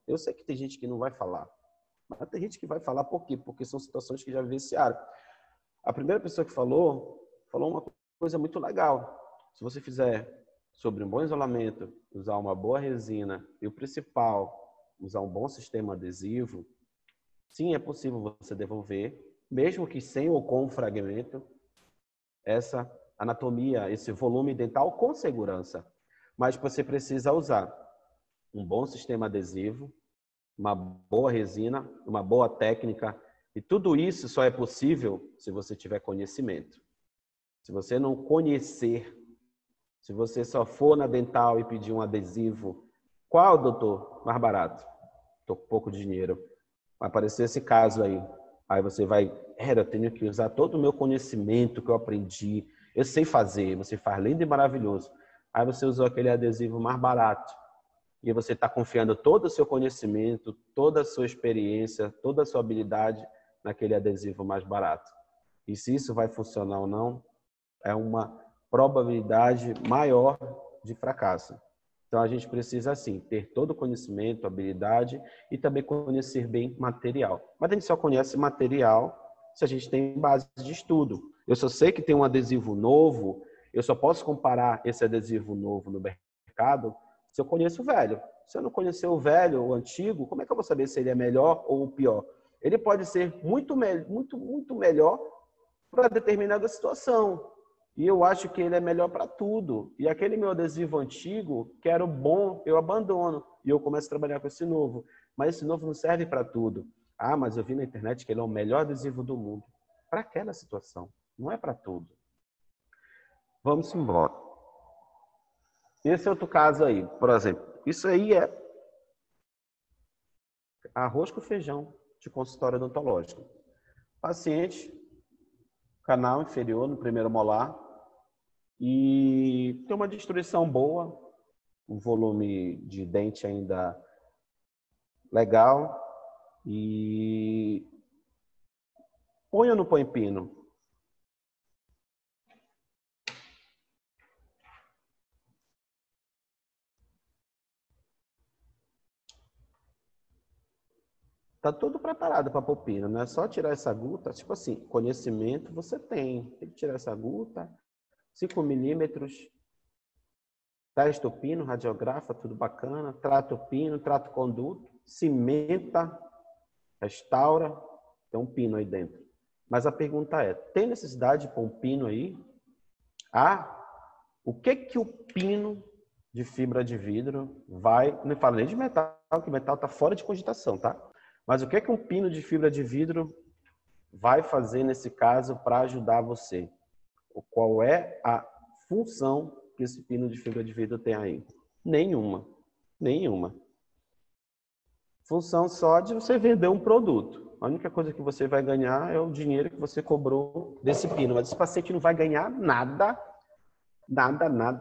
Eu sei que tem gente que não vai falar, mas tem gente que vai falar por quê? Porque são situações que já vivenciaram. A primeira pessoa que falou uma coisa muito legal. Se você fizer sobre um bom isolamento, usar uma boa resina e o principal, usar um bom sistema adesivo, sim, é possível você devolver, mesmo que sem ou com fragmento, essa anatomia, esse volume dental com segurança. Mas você precisa usar um bom sistema adesivo, uma boa resina, uma boa técnica, e tudo isso só é possível se você tiver conhecimento. Se você não conhecer, se você só for na dental e pedir um adesivo, qual, doutor, mais barato? Estou com pouco dinheiro. Vai aparecer esse caso aí. Aí você vai, eu tenho que usar todo o meu conhecimento que eu aprendi. Eu sei fazer, você faz lindo e maravilhoso. Aí você usou aquele adesivo mais barato. E você está confiando todo o seu conhecimento, toda a sua experiência, toda a sua habilidade naquele adesivo mais barato. E se isso vai funcionar ou não, é uma probabilidade maior de fracasso. Então, a gente precisa, assim, ter todo o conhecimento, habilidade e também conhecer bem material. Mas a gente só conhece material se a gente tem base de estudo. Eu só sei que tem um adesivo novo, eu só posso comparar esse adesivo novo no mercado se eu conheço o velho. Se eu não conhecer o velho, o antigo, como é que eu vou saber se ele é melhor ou pior? Ele pode ser muito melhor para determinada situação. E eu acho que ele é melhor para tudo. E aquele meu adesivo antigo, que era o bom, eu abandono. E eu começo a trabalhar com esse novo. Mas esse novo não serve para tudo. Ah, mas eu vi na internet que ele é o melhor adesivo do mundo. Para aquela situação. Não é para tudo. Vamos embora. Esse outro caso aí, por exemplo. Isso aí arroz com feijão de consultório odontológico. Paciente, canal inferior no primeiro molar e tem uma destruição boa, um volume de dente ainda legal e põe ou não põe pino? Tá tudo preparado para pôr pino, não é só tirar essa guta. Tipo assim, conhecimento você tem que tirar essa guta, 5 milímetros, testa o pino, radiografa, tudo bacana, trata o pino, trata o conduto, cimenta, restaura, tem um pino aí dentro. Mas a pergunta é, tem necessidade de pôr um pino aí? O que o pino de fibra de vidro vai... Não falo nem de metal, que o metal está fora de cogitação, tá? Mas o que um pino de fibra de vidro vai fazer nesse caso para ajudar você? Qual é a função que esse pino de fibra de vidro tem aí? Nenhuma. Nenhuma. Função só de você vender um produto. A única coisa que você vai ganhar é o dinheiro que você cobrou desse pino. Mas esse paciente não vai ganhar nada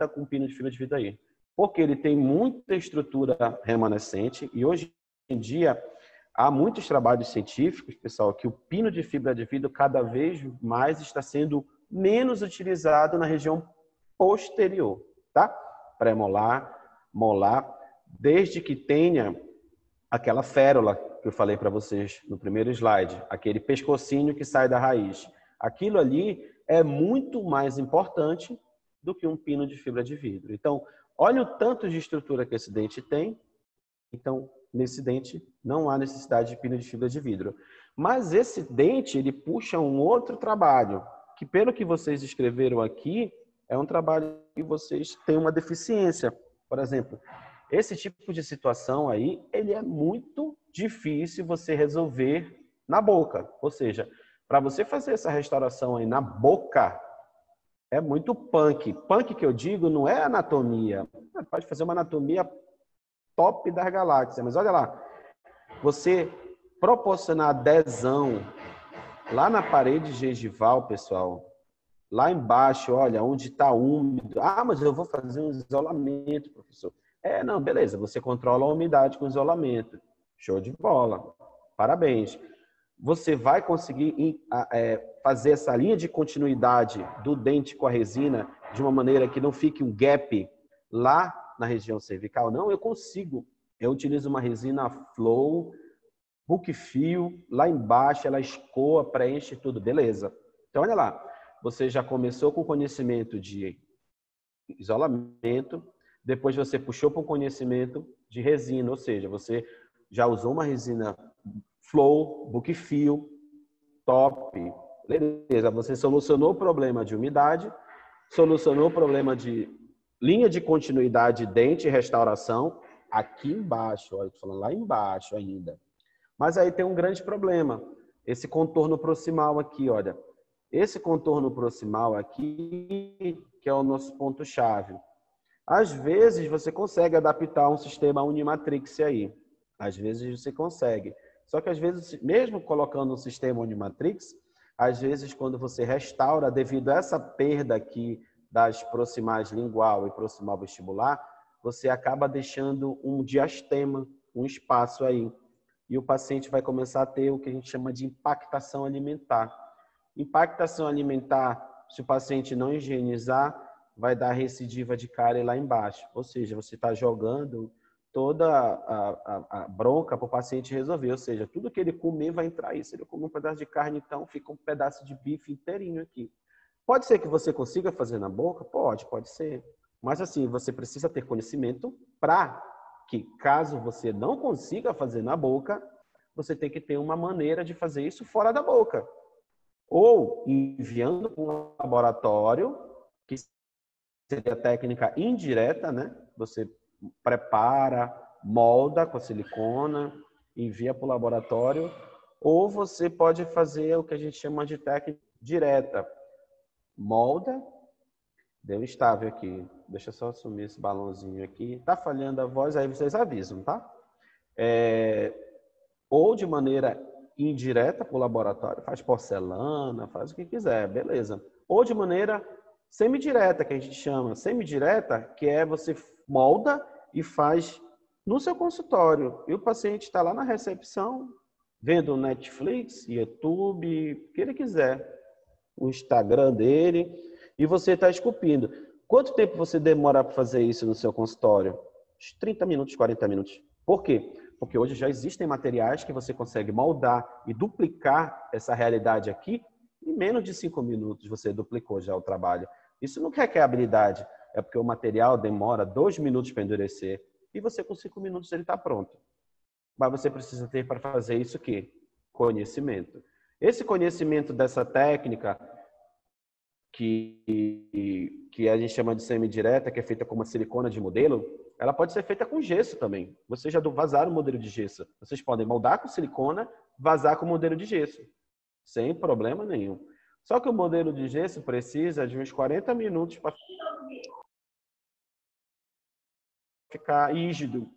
com o pino de fibra de vidro aí. Porque ele tem muita estrutura remanescente e hoje em dia há muitos trabalhos científicos, pessoal, que o pino de fibra de vidro cada vez mais está sendo menos utilizado na região posterior, tá? Pré-molar, molar, desde que tenha aquela férula que eu falei para vocês no primeiro slide, aquele pescocinho que sai da raiz. Aquilo ali é muito mais importante do que um pino de fibra de vidro. Então, olha o tanto de estrutura que esse dente tem. Então, nesse dente não há necessidade de pino de fibra de vidro. Mas esse dente, ele puxa um outro trabalho, que pelo que vocês escreveram aqui, é um trabalho que vocês têm uma deficiência. Por exemplo, esse tipo de situação aí, ele é muito difícil você resolver na boca. Ou seja, para você fazer essa restauração aí na boca, é muito punk. Punk que eu digo não é anatomia. Você pode fazer uma anatomia top das galáxias, mas olha lá, você proporcionar adesão lá na parede gengival, pessoal, lá embaixo, olha, onde está úmido. Mas eu vou fazer um isolamento, professor. Não, beleza, você controla a umidade com isolamento. Show de bola. Parabéns. Você vai conseguir fazer essa linha de continuidade do dente com a resina de uma maneira que não fique um gap lá na região cervical? Não, eu consigo. Eu utilizo uma resina Flow, hook fio, lá embaixo ela escoa, preenche tudo, beleza. Então, olha lá, você já começou com conhecimento de isolamento, depois você puxou para o conhecimento de resina, ou seja, você já usou uma resina Flow, hook fio, top, beleza. Você solucionou o problema de umidade, solucionou o problema de linha de continuidade, dente e restauração, aqui embaixo, olha, estou falando lá embaixo ainda. Mas aí tem um grande problema, esse contorno proximal aqui, olha. Esse contorno proximal aqui, que é o nosso ponto-chave. Às vezes você consegue adaptar um sistema Unimatrix aí. Às vezes você consegue. Só que às vezes, mesmo colocando um sistema Unimatrix, às vezes quando você restaura, devido a essa perda aqui das proximais lingual e proximal vestibular, você acaba deixando um diastema, um espaço aí. E o paciente vai começar a ter o que a gente chama de impactação alimentar. Impactação alimentar, se o paciente não higienizar, vai dar recidiva de cárie lá embaixo. Ou seja, você está jogando toda a bronca para o paciente resolver. Ou seja, tudo que ele comer vai entrar aí. Se ele comer um pedaço de carne, então fica um pedaço de bife inteirinho aqui. Pode ser que você consiga fazer na boca? Pode ser. Mas assim, você precisa ter conhecimento para que, caso você não consiga fazer na boca, você tem que ter uma maneira de fazer isso fora da boca. Ou enviando para um laboratório, que seria a técnica indireta, né? Você prepara, molda com a silicona, envia para o laboratório, ou você pode fazer o que a gente chama de técnica direta. Molda, deu estável aqui. Deixa eu só assumir esse balãozinho aqui. Tá falhando a voz, aí vocês avisam, tá? ou de maneira indireta para o laboratório, faz porcelana, faz o que quiser, beleza. Ou de maneira semidireta, que a gente chama. Semidireta, que é você molda e faz no seu consultório. E o paciente está lá na recepção, vendo Netflix, YouTube, o que ele quiser. O Instagram dele, e você está esculpindo. Quanto tempo você demora para fazer isso no seu consultório? 30 minutos, 40 minutos. Por quê? Porque hoje já existem materiais que você consegue moldar e duplicar essa realidade aqui. Em menos de 5 minutos você duplicou já o trabalho. Isso não requer habilidade. É porque o material demora 2 minutos para endurecer. E você com 5 minutos ele está pronto. Mas você precisa ter para fazer isso o quê? Conhecimento. Esse conhecimento dessa técnica que a gente chama de semidireta, que é feita com uma silicona de modelo, ela pode ser feita com gesso também. Vocês já vazaram o modelo de gesso. Vocês podem moldar com silicona, vazar com modelo de gesso, sem problema nenhum. Só que o modelo de gesso precisa de uns 40 minutos para ficar rígido.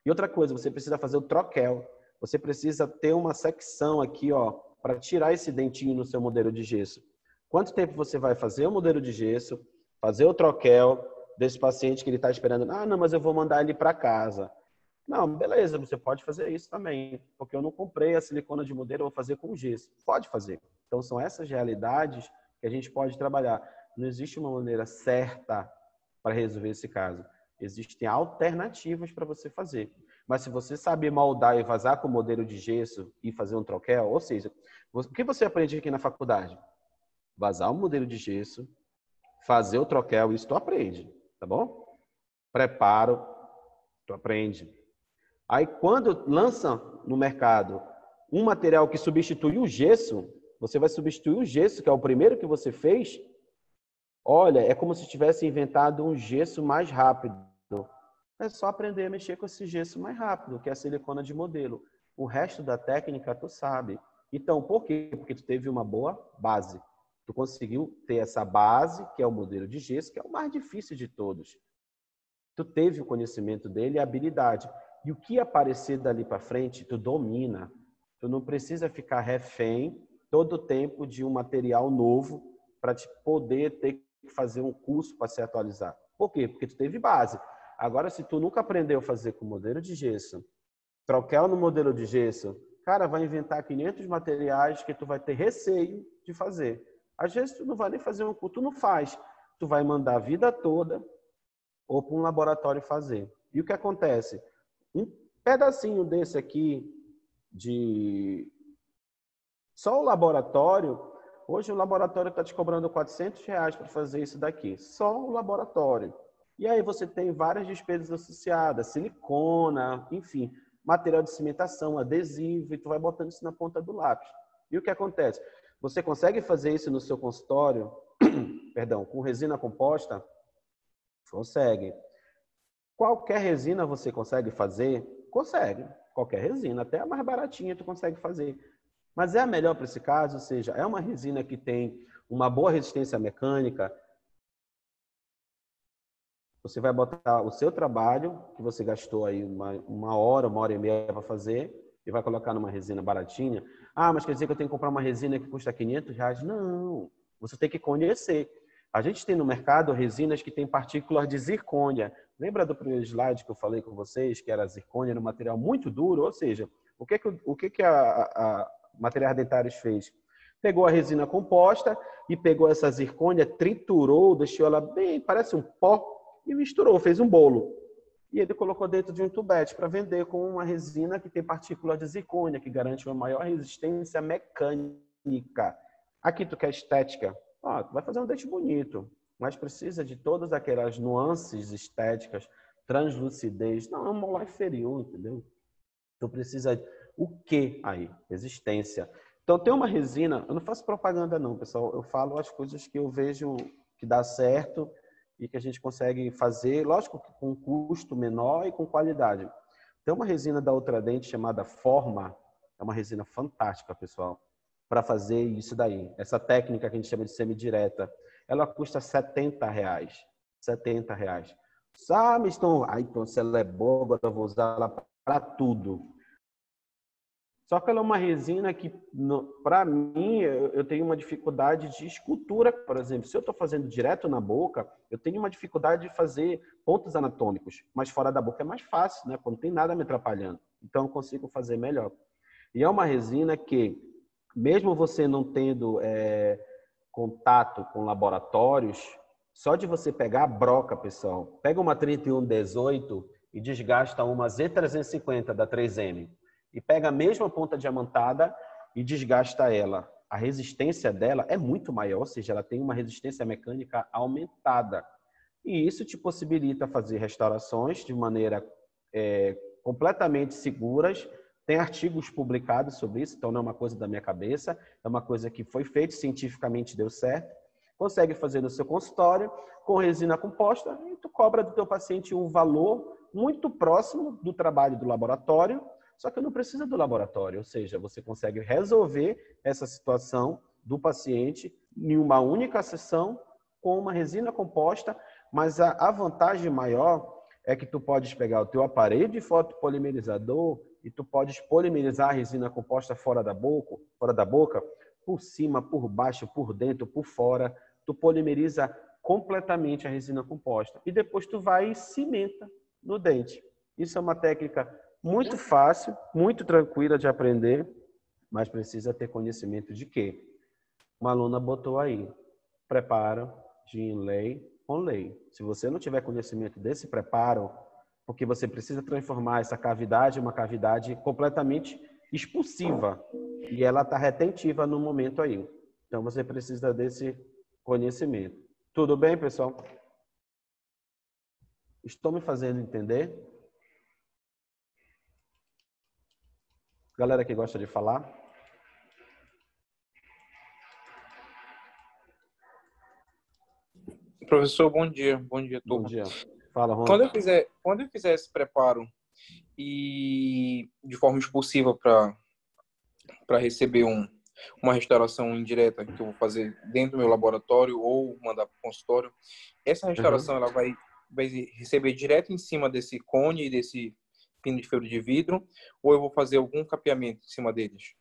E outra coisa, você precisa fazer o troquel. Você precisa ter uma secção aqui, ó, para tirar esse dentinho no seu modelo de gesso. Quanto tempo você vai fazer o modelo de gesso, fazer o troquel desse paciente que ele está esperando? Ah, não, mas eu vou mandar ele para casa. Não, beleza, você pode fazer isso também, porque eu não comprei a silicona de modelo, eu vou fazer com gesso. Pode fazer. Então, são essas realidades que a gente pode trabalhar. Não existe uma maneira certa para resolver esse caso. Existem alternativas para você fazer. Mas se você saber moldar e vazar com o modelo de gesso e fazer um troquel, ou seja, o que você aprende aqui na faculdade? Vazar um modelo de gesso, fazer o troquel, isso tu aprende, tá bom? Preparo, tu aprende. Aí quando lança no mercado um material que substitui o gesso, você vai substituir o gesso, que é o primeiro que você fez. Olha, é como se tivesse inventado um gesso mais rápido. É só aprender a mexer com esse gesso mais rápido, que é a silicona de modelo. O resto da técnica tu sabe. Então, por quê? Porque tu teve uma boa base. Tu conseguiu ter essa base, que é o modelo de gesso, que é o mais difícil de todos. Tu teve o conhecimento dele e a habilidade. E o que aparecer dali para frente, tu domina. Tu não precisa ficar refém todo o tempo de um material novo para te poder ter que fazer um curso para se atualizar. Por quê? Porque tu teve base. Agora, se tu nunca aprendeu a fazer com modelo de gesso, troquel no modelo de gesso, cara, vai inventar 500 materiais que tu vai ter receio de fazer. Às vezes tu não vai nem fazer um curso, tu não faz. Tu vai mandar a vida toda ou para um laboratório fazer. E o que acontece? Um pedacinho desse aqui de só o laboratório, hoje o laboratório está te cobrando R$400 para fazer isso daqui. Só o laboratório. E aí você tem várias despesas associadas, silicona, enfim, material de cimentação, adesivo, e tu vai botando isso na ponta do lápis. E o que acontece? Você consegue fazer isso no seu consultório, perdão, com resina composta? Consegue. Qualquer resina você consegue fazer? Consegue. Qualquer resina, até a mais baratinha tu consegue fazer. Mas é a melhor para esse caso? Ou seja, é uma resina que tem uma boa resistência mecânica. Você vai botar o seu trabalho, que você gastou aí uma hora e meia para fazer, e vai colocar numa resina baratinha. Ah, mas quer dizer que eu tenho que comprar uma resina que custa R$500? Não, você tem que conhecer. A gente tem no mercado resinas que têm partículas de zircônia. Lembra do primeiro slide que eu falei com vocês, que era a zircônia, era um material muito duro? Ou seja, o que a Materiais Dentários fez? Pegou a resina composta e pegou essa zircônia, triturou, deixou ela bem, parece um pó, e misturou, fez um bolo. E ele colocou dentro de um tubete para vender com uma resina que tem partícula de zircônia, que garante uma maior resistência mecânica. Aqui tu quer estética? Tu vai fazer um dente bonito, mas precisa de todas aquelas nuances estéticas, translucidez. Não, é um molar inferior, entendeu? Tu precisa... O que aí? Resistência. Então, tem uma resina... Eu não faço propaganda não, pessoal. Eu falo as coisas que eu vejo que dá certo e que a gente consegue fazer, lógico, com um custo menor e com qualidade. Tem uma resina da Ultradent chamada Forma, é uma resina fantástica, pessoal, para fazer isso daí. Essa técnica que a gente chama de semidireta, ela custa R$70. R$70. Ah, mas então, então, se ela é boa, agora eu vou usar ela para tudo. Só que ela é uma resina que, para mim, eu tenho uma dificuldade de escultura, por exemplo. Se eu estou fazendo direto na boca, eu tenho uma dificuldade de fazer pontos anatômicos. Mas fora da boca é mais fácil, né? Quando não tem nada me atrapalhando. Então, eu consigo fazer melhor. E é uma resina que, mesmo você não tendo contato com laboratórios, só de você pegar a broca, pessoal, pega uma 3118 e desgasta uma Z350 da 3M. E pega a mesma ponta diamantada e desgasta ela. A resistência dela é muito maior, ou seja, ela tem uma resistência mecânica aumentada. E isso te possibilita fazer restaurações de maneira completamente seguras. Tem artigos publicados sobre isso, então não é uma coisa da minha cabeça, é uma coisa que foi feita cientificamente, deu certo. Consegue fazer no seu consultório com resina composta e tu cobra do teu paciente um valor muito próximo do trabalho do laboratório. Só que não precisa do laboratório, ou seja, você consegue resolver essa situação do paciente em uma única sessão com uma resina composta, mas a vantagem maior é que tu podes pegar o teu aparelho de fotopolimerizador e tu podes polimerizar a resina composta fora da boca, por cima, por baixo, por dentro, por fora. Tu polimeriza completamente a resina composta e depois tu vai e cimenta no dente. Isso é uma técnica muito fácil, muito tranquila de aprender, mas precisa ter conhecimento de quê? Uma aluna botou aí, preparo de inlay on lay. Se você não tiver conhecimento desse preparo, porque você precisa transformar essa cavidade em uma cavidade completamente expulsiva, e ela está retentiva no momento aí. Então, você precisa desse conhecimento. Tudo bem, pessoal? Estou me fazendo entender? Galera que gosta de falar? Professor, bom dia. Bom dia, turma. Bom dia. Fala, Ron. Quando eu fizer esse preparo e de forma expulsiva para receber uma restauração indireta que eu vou fazer dentro do meu laboratório ou mandar para o consultório, essa restauração ela vai receber direto em cima desse cone e desse pino de fibra de vidro, ou eu vou fazer algum capeamento em cima deles?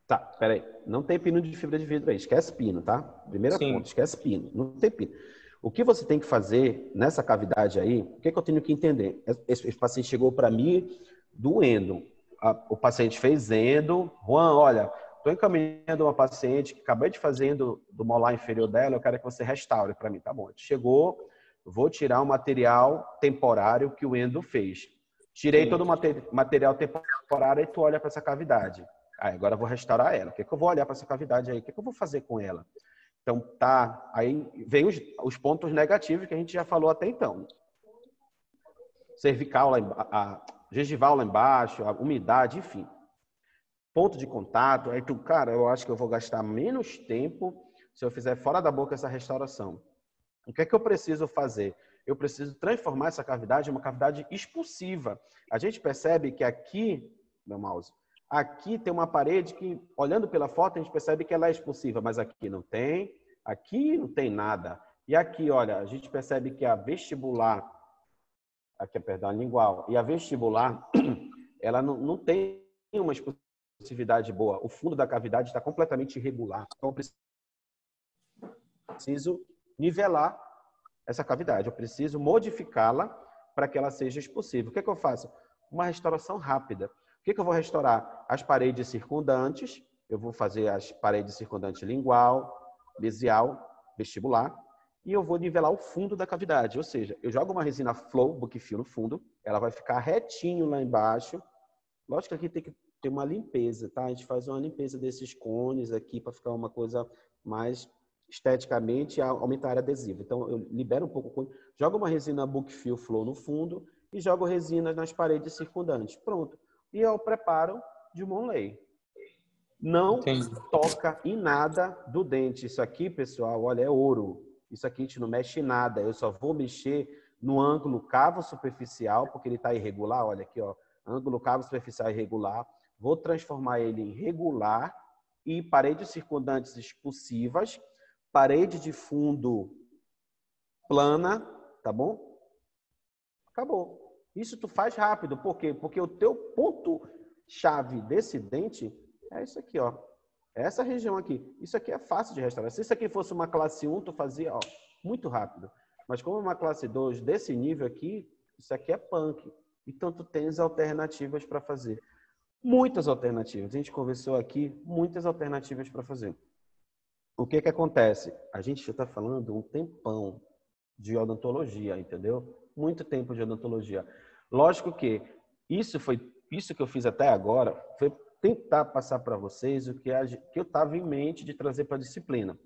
Tá, peraí. Não tem pino de fibra de vidro aí. Esquece pino, tá? Primeira ponto, esquece pino. Não tem pino. O que você tem que fazer nessa cavidade aí, o que eu tenho que entender? Esse paciente chegou para mim doendo. O paciente fez endo. Juan, olha, estou encaminhando uma paciente que acabei de fazer do molar inferior dela, eu quero que você restaure para mim. Tá bom. Chegou, vou tirar o material temporário que o endo fez. Tirei todo o material temporário e tu olha para essa cavidade. Agora eu vou restaurar ela. O que eu vou olhar para essa cavidade aí? O que eu vou fazer com ela? Então, tá. Aí vem os pontos negativos que a gente já falou até então. Cervical, a gengival lá embaixo, a umidade, enfim. Ponto de contato. Aí tu, cara, eu acho que eu vou gastar menos tempo se eu fizer fora da boca essa restauração. O que é que eu preciso fazer? Eu preciso transformar essa cavidade em uma cavidade expulsiva. A gente percebe que aqui, meu mouse, aqui tem uma parede que, olhando pela foto, a gente percebe que ela é expulsiva, mas aqui não tem nada. E aqui, olha, a gente percebe que a vestibular, aqui, perdão, a lingual, e a vestibular, ela não tem uma expulsividade boa. O fundo da cavidade está completamente irregular. Então, eu preciso nivelar essa cavidade. Eu preciso modificá-la para que ela seja expulsiva. O que é que eu faço? Uma restauração rápida. O que eu vou restaurar? As paredes circundantes. Eu vou fazer as paredes circundantes lingual, mesial, vestibular. E eu vou nivelar o fundo da cavidade. Ou seja, eu jogo uma resina flow, bookfill no fundo. Ela vai ficar retinho lá embaixo. Lógico que aqui tem que ter uma limpeza, tá? A gente faz uma limpeza desses cones aqui para ficar uma coisa mais esteticamente, aumentar a área adesiva. Então, eu libero um pouco o cone, jogo uma resina bookfill flow no fundo e jogo resina nas paredes circundantes. Pronto. E é o preparo de Monlay. Não toca em nada do dente. Isso aqui, pessoal, olha, é ouro. Isso aqui a gente não mexe em nada. Eu só vou mexer no ângulo cavo superficial, porque ele está irregular. Olha aqui, ó, ângulo cavo superficial irregular. Vou transformar ele em regular e paredes circundantes expulsivas, parede de fundo plana, tá bom? Acabou. Isso tu faz rápido. Por quê? Porque o teu ponto chave desse dente é isso aqui, ó. Essa região aqui. Isso aqui é fácil de restaurar. Se isso aqui fosse uma classe 1, tu fazia, ó, muito rápido. Mas como uma classe 2 desse nível aqui, isso aqui é punk. Então, tu tens alternativas para fazer. Muitas alternativas. A gente conversou aqui, muitas alternativas para fazer. O que acontece? A gente já está falando um tempão de odontologia, entendeu? Muito tempo de odontologia. Lógico que isso que eu fiz até agora foi tentar passar para vocês o que eu estava em mente de trazer para a disciplina.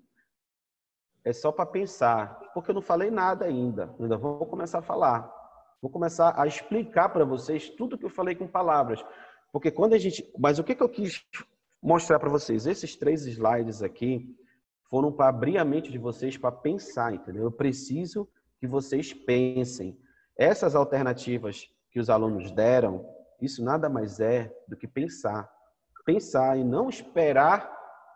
É só para pensar, porque eu não falei nada ainda. Ainda vou começar a falar. Vou começar a explicar para vocês tudo que eu falei com palavras. Porque quando a gente... Mas o que eu quis mostrar para vocês? Esses 3 slides aqui foram para abrir a mente de vocês para pensar, entendeu? Eu preciso que vocês pensem. Essas alternativas que os alunos deram, isso nada mais é do que pensar. Pensar e não esperar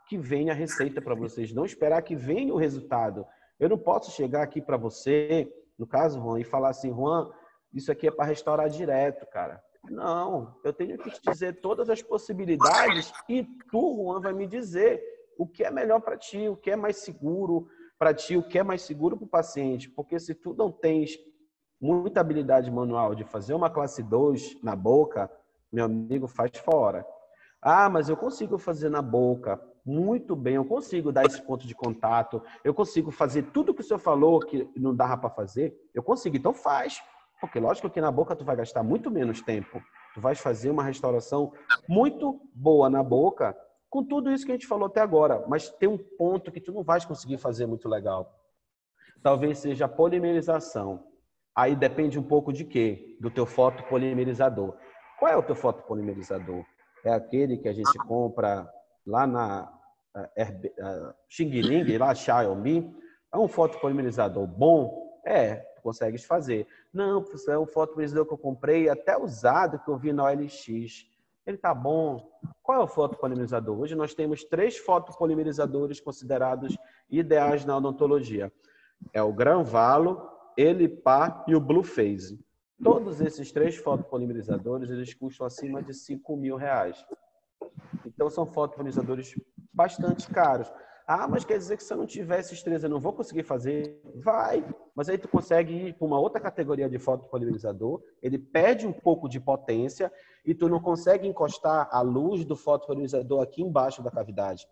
que venha a receita para vocês, não esperar que venha o resultado. Eu não posso chegar aqui para você, no caso, Juan, e falar assim, Juan, isso aqui é para restaurar direto, cara. Não, eu tenho que te dizer todas as possibilidades e tu, Juan, vai me dizer o que é melhor para ti, o que é mais seguro para ti, o que é mais seguro para o paciente. Porque se tu não tens muita habilidade manual de fazer uma classe 2 na boca, meu amigo, faz fora. Ah, mas eu consigo fazer na boca muito bem, eu consigo dar esse ponto de contato, eu consigo fazer tudo que o senhor falou que não dava para fazer, eu consigo, então faz. Porque lógico que na boca tu vai gastar muito menos tempo, tu vais fazer uma restauração muito boa na boca com tudo isso que a gente falou até agora, mas tem um ponto que tu não vais conseguir fazer muito legal. Talvez seja a polimerização. Aí depende um pouco de quê? Do teu fotopolimerizador. Qual é o teu fotopolimerizador? É aquele que a gente compra lá na Xing Ling, lá Xiaomi. É um fotopolimerizador bom? É, tu consegues fazer. Não, professor, é um fotopolimerizador que eu comprei, até usado, que eu vi na OLX. Ele tá bom. Qual é o fotopolimerizador? Hoje nós temos 3 fotopolimerizadores considerados ideais na odontologia. É o Granvalo, Elipar e o Blue Phase. Todos esses 3 fotopolimerizadores, eles custam acima de R$5.000. Então, são fotopolimerizadores bastante caros. Ah, mas quer dizer que se eu não tiver esses 3, eu não vou conseguir fazer? Vai! Mas aí tu consegue ir para uma outra categoria de fotopolimerizador, ele perde um pouco de potência e tu não consegue encostar a luz do fotopolimerizador aqui embaixo da cavidade.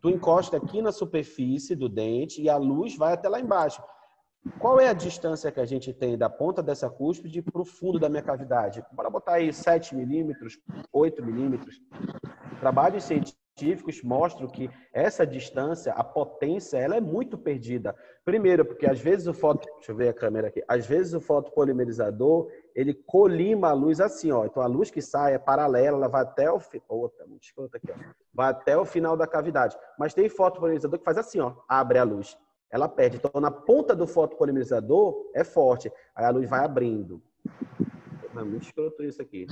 Tu encosta aqui na superfície do dente e a luz vai até lá embaixo. Qual é a distância que a gente tem da ponta dessa cúspide para o fundo da minha cavidade? Bora botar aí 7 milímetros, 8 milímetros. Trabalhos científicos mostram que essa distância, a potência, ela é muito perdida. Primeiro, porque às vezes deixa eu ver a câmera aqui. Às vezes o fotopolimerizador, ele colima a luz assim, ó. Então a luz que sai é paralela, ela vai até o vai até o final da cavidade. Mas tem fotopolimerizador que faz assim, ó, abre a luz. Ela perde. Então, na ponta do fotopolimerizador é forte. Aí a luz vai abrindo. É muito escroto isso aqui.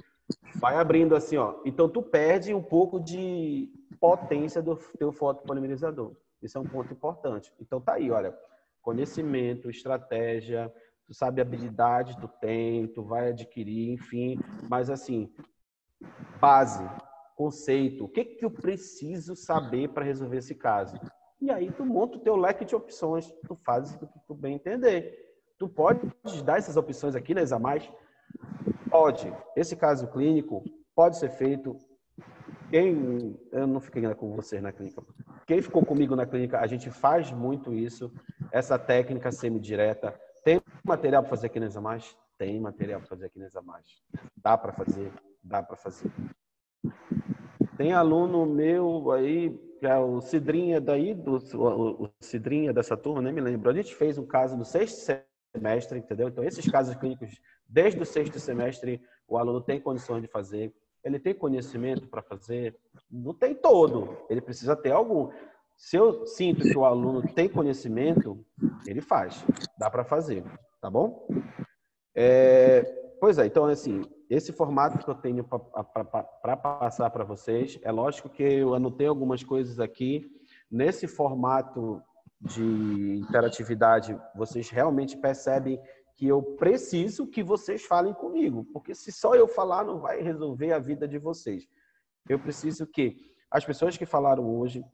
Vai abrindo assim, ó. Então, tu perde um pouco de potência do teu fotopolimerizador. Isso é um ponto importante. Então, tá aí, olha. Conhecimento, estratégia, tu sabe a habilidade, tu tem, tu vai adquirir, enfim. Mas, assim, base, conceito. O que eu preciso saber para resolver esse caso? E aí tu monta o teu leque de opções, tu fazes o que tu bem entender. Tu pode dar essas opções aqui, né, Examais? Pode. Esse caso clínico pode ser feito. Eu não fiquei com vocês na clínica. Quem ficou comigo na clínica, a gente faz muito isso, essa técnica semidireta. Tem material para fazer aqui na Examais? Tem material para fazer aqui na Examais. Dá para fazer? Dá para fazer. Tem aluno meu aí, que é o Cidrinha daí, o Cidrinha dessa turma, nem me lembro. A gente fez um caso no 6º semestre, entendeu? Então, esses casos clínicos, desde o 6º semestre, o aluno tem condições de fazer. Ele tem conhecimento para fazer? Não tem todo, ele precisa ter algum. Se eu sinto que o aluno tem conhecimento, ele faz. Dá para fazer, tá bom? Pois é, então, assim, esse formato que eu tenho para passar para vocês, é lógico que eu anotei algumas coisas aqui. Nesse formato de interatividade, vocês realmente percebem que eu preciso que vocês falem comigo, porque se só eu falar, não vai resolver a vida de vocês. eu preciso que as pessoas que falaram hoje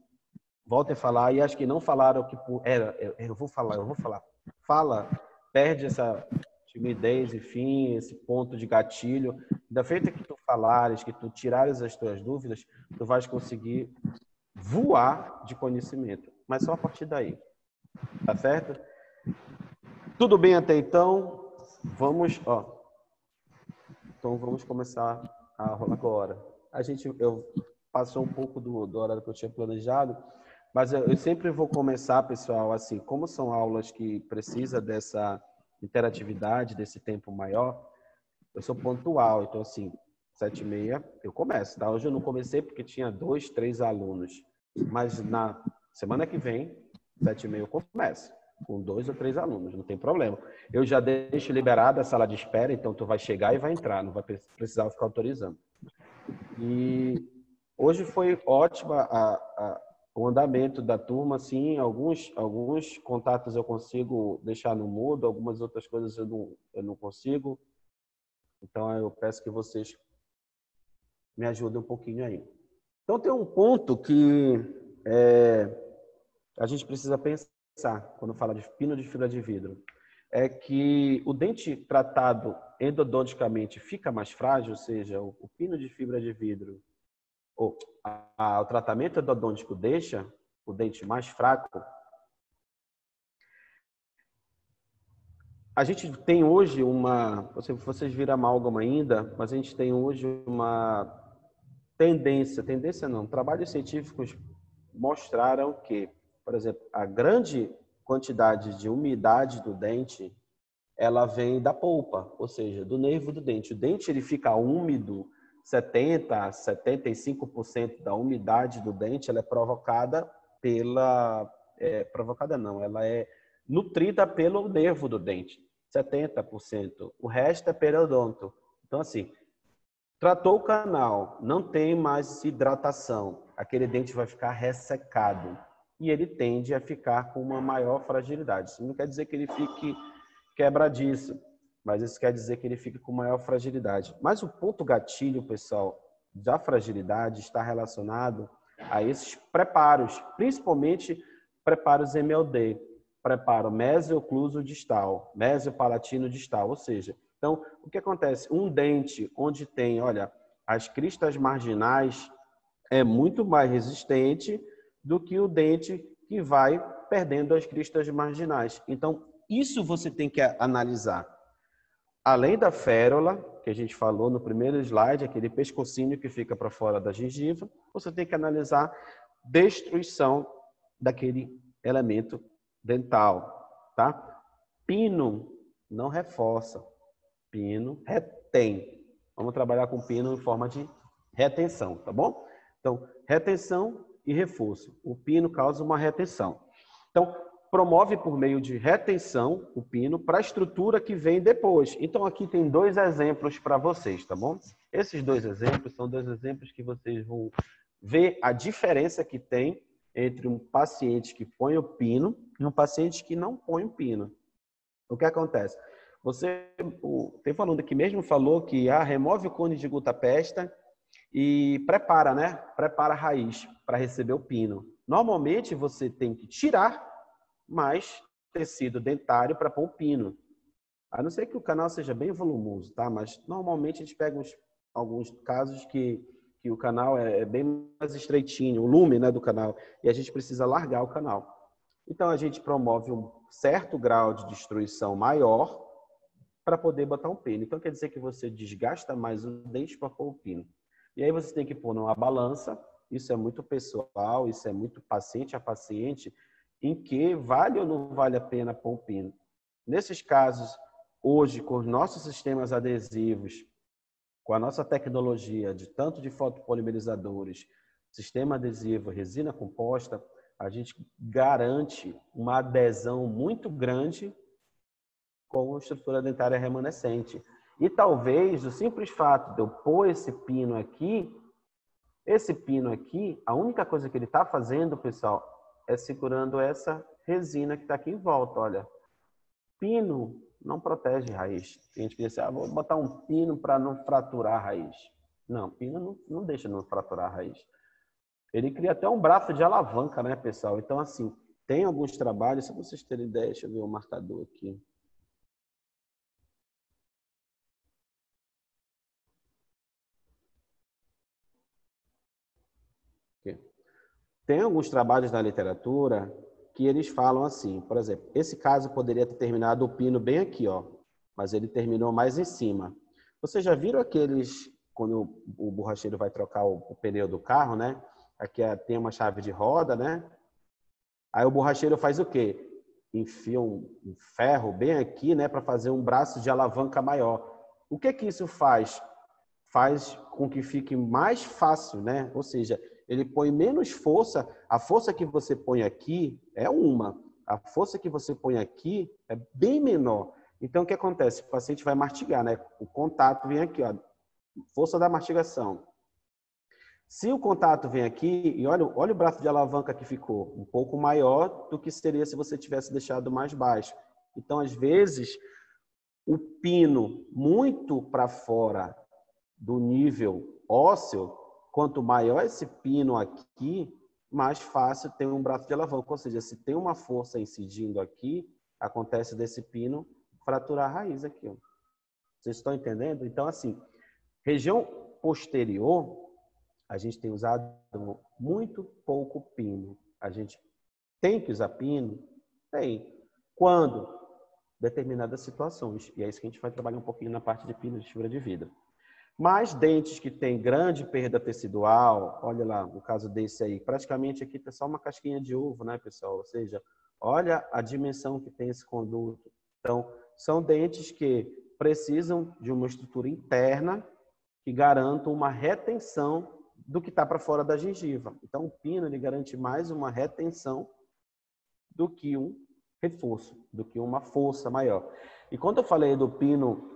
voltem a falar, e as que não falaram que eu vou falar. Fala, perde essa timidez, enfim, esse ponto de gatilho. Da feita que tu falares, que tu tirares as tuas dúvidas, tu vais conseguir voar de conhecimento. Mas só a partir daí. Tá certo? Tudo bem até então? Então vamos começar a aula agora. Eu passou um pouco do horário que eu tinha planejado, mas eu sempre vou começar, pessoal, assim, como são aulas que precisam dessa interatividade, desse tempo maior, eu sou pontual, então assim, 7h30 eu começo, tá? Hoje eu não comecei porque tinha 2, 3 alunos, mas na semana que vem, 7h30 eu começo, com 2 ou 3 alunos, não tem problema. Eu já deixo liberada a sala de espera, então tu vai chegar e vai entrar, não vai precisar ficar autorizando. E hoje foi ótimo o andamento da turma, assim, alguns contatos eu consigo deixar no mudo, algumas outras coisas eu não consigo. Então, eu peço que vocês me ajudem um pouquinho aí. Então, tem um ponto que a gente precisa pensar quando fala de pino de fibra de vidro. É que o dente tratado endodonticamente fica mais frágil, ou seja, o pino de fibra de vidro, o tratamento endodôntico deixa o dente mais fraco. A gente tem hoje vocês viram amálgama ainda, mas a gente tem hoje uma tendência não, trabalhos científicos mostraram que, por exemplo, a grande quantidade de umidade do dente, ela vem da polpa, ou seja, do nervo do dente. O dente ele fica úmido, 70% a 75% da umidade do dente ela é provocada ela é nutrida pelo nervo do dente, 70%. O resto é periodonto. Então, assim, tratou o canal, não tem mais hidratação, aquele dente vai ficar ressecado e ele tende a ficar com uma maior fragilidade. Isso não quer dizer que ele fique quebradiço, mas isso quer dizer que ele fique com maior fragilidade. Mas o ponto gatilho, pessoal, da fragilidade está relacionado a esses preparos, principalmente preparos MLD, preparo mesiocluso distal, mesiopalatino distal, ou seja, então, o que acontece? Um dente onde tem, olha, as cristas marginais é muito mais resistente do que o dente que vai perdendo as cristas marginais. Então, isso você tem que analisar. Além da férula, que a gente falou no primeiro slide, aquele pescocinho que fica para fora da gengiva, você tem que analisar destruição daquele elemento dental, tá? Pino não reforça. Pino retém. Vamos trabalhar com pino em forma de retenção, tá bom? Então, retenção e reforço. O pino causa uma retenção. Então, promove por meio de retenção o pino para a estrutura que vem depois. Então, aqui tem 2 exemplos para vocês, tá bom? Esses 2 exemplos são 2 exemplos que vocês vão ver a diferença que tem entre um paciente que põe o pino e um paciente que não põe o pino. O que acontece? Tem falando aqui mesmo, falou que remove o cone de gutapesta e prepara, né? Prepara a raiz para receber o pino. Normalmente você tem que tirar mais tecido dentário para pôr o pino. A não ser que o canal seja bem volumoso, tá? Mas normalmente a gente pega alguns casos que o canal é bem mais estreitinho, o lume, né, do canal, e a gente precisa largar o canal. Então a gente promove um certo grau de destruição maior para poder botar um pino. Então, quer dizer que você desgasta mais o dente para pôr o pino. E aí você tem que pôr numa balança, isso é muito pessoal, isso é muito paciente a paciente, em que vale ou não vale a pena pôr um pino. Nesses casos, hoje, com os nossos sistemas adesivos, com a nossa tecnologia de tanto de fotopolimerizadores, sistema adesivo, resina composta, a gente garante uma adesão muito grande com a estrutura dentária remanescente. E talvez o simples fato de eu pôr esse pino aqui, a única coisa que ele está fazendo, pessoal, é segurando essa resina que está aqui em volta. Olha, pino não protege raiz. A gente pensa, vou botar um pino para não fraturar a raiz. Não, pino não deixa não fraturar a raiz. Ele cria até um braço de alavanca, né, pessoal? Então, assim, tem alguns trabalhos, se vocês terem ideia, deixa eu ver o marcador aqui. Tem alguns trabalhos na literatura que eles falam assim, por exemplo, esse caso poderia ter terminado o pino bem aqui, ó, mas ele terminou mais em cima. Vocês já viram aqueles, quando o borracheiro vai trocar o pneu do carro, né? Aqui tem uma chave de roda, né? Aí o borracheiro faz o quê? Enfia um ferro bem aqui, né, para fazer um braço de alavanca maior. O que que isso faz? Faz com que fique mais fácil, né? Ou seja, ele põe menos força. A força que você põe aqui é uma. A força que você põe aqui é bem menor. Então, o que acontece? O paciente vai mastigar, né? O contato vem aqui, ó. Força da mastigação. Se o contato vem aqui, e olha o braço de alavanca que ficou, um pouco maior do que seria se você tivesse deixado mais baixo. Então, às vezes, o pino muito para fora do nível ósseo, quanto maior esse pino aqui, mais fácil tem um braço de alavanca. Ou seja, se tem uma força incidindo aqui, acontece desse pino fraturar a raiz aqui. Ó. Vocês estão entendendo? Então, assim, região posterior, a gente tem usado muito pouco pino. A gente tem que usar pino? Tem. Quando? Determinadas situações. E é isso que a gente vai trabalhar um pouquinho na parte de pino de fibra de vidro. Mas dentes que têm grande perda tecidual, olha lá, no caso desse aí, praticamente aqui tá só uma casquinha de ovo, né, pessoal? Ou seja, olha a dimensão que tem esse conduto. Então, são dentes que precisam de uma estrutura interna que garanta uma retenção do que está para fora da gengiva. Então, o pino ele garante mais uma retenção do que um reforço, do que uma força maior. E quando eu falei do pino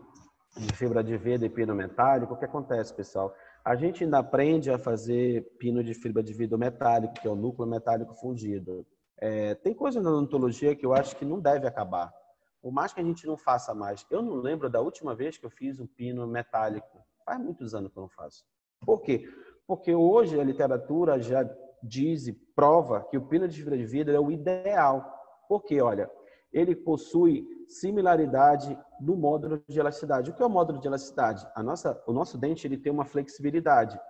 de fibra de vidro e pino metálico, o que acontece, pessoal? A gente ainda aprende a fazer pino de fibra de vidro metálico, que é o núcleo metálico fundido. Tem coisa na odontologia que eu acho que não deve acabar. Por mais que a gente não faça mais. Eu não lembro da última vez que eu fiz um pino metálico. Faz muitos anos que eu não faço. Por quê? Porque hoje a literatura já diz e prova que o pino de fibra de vidro é o ideal. Porque, olha, ele possui similaridade no módulo de elasticidade. O que é o módulo de elasticidade? O nosso dente ele tem uma flexibilidade.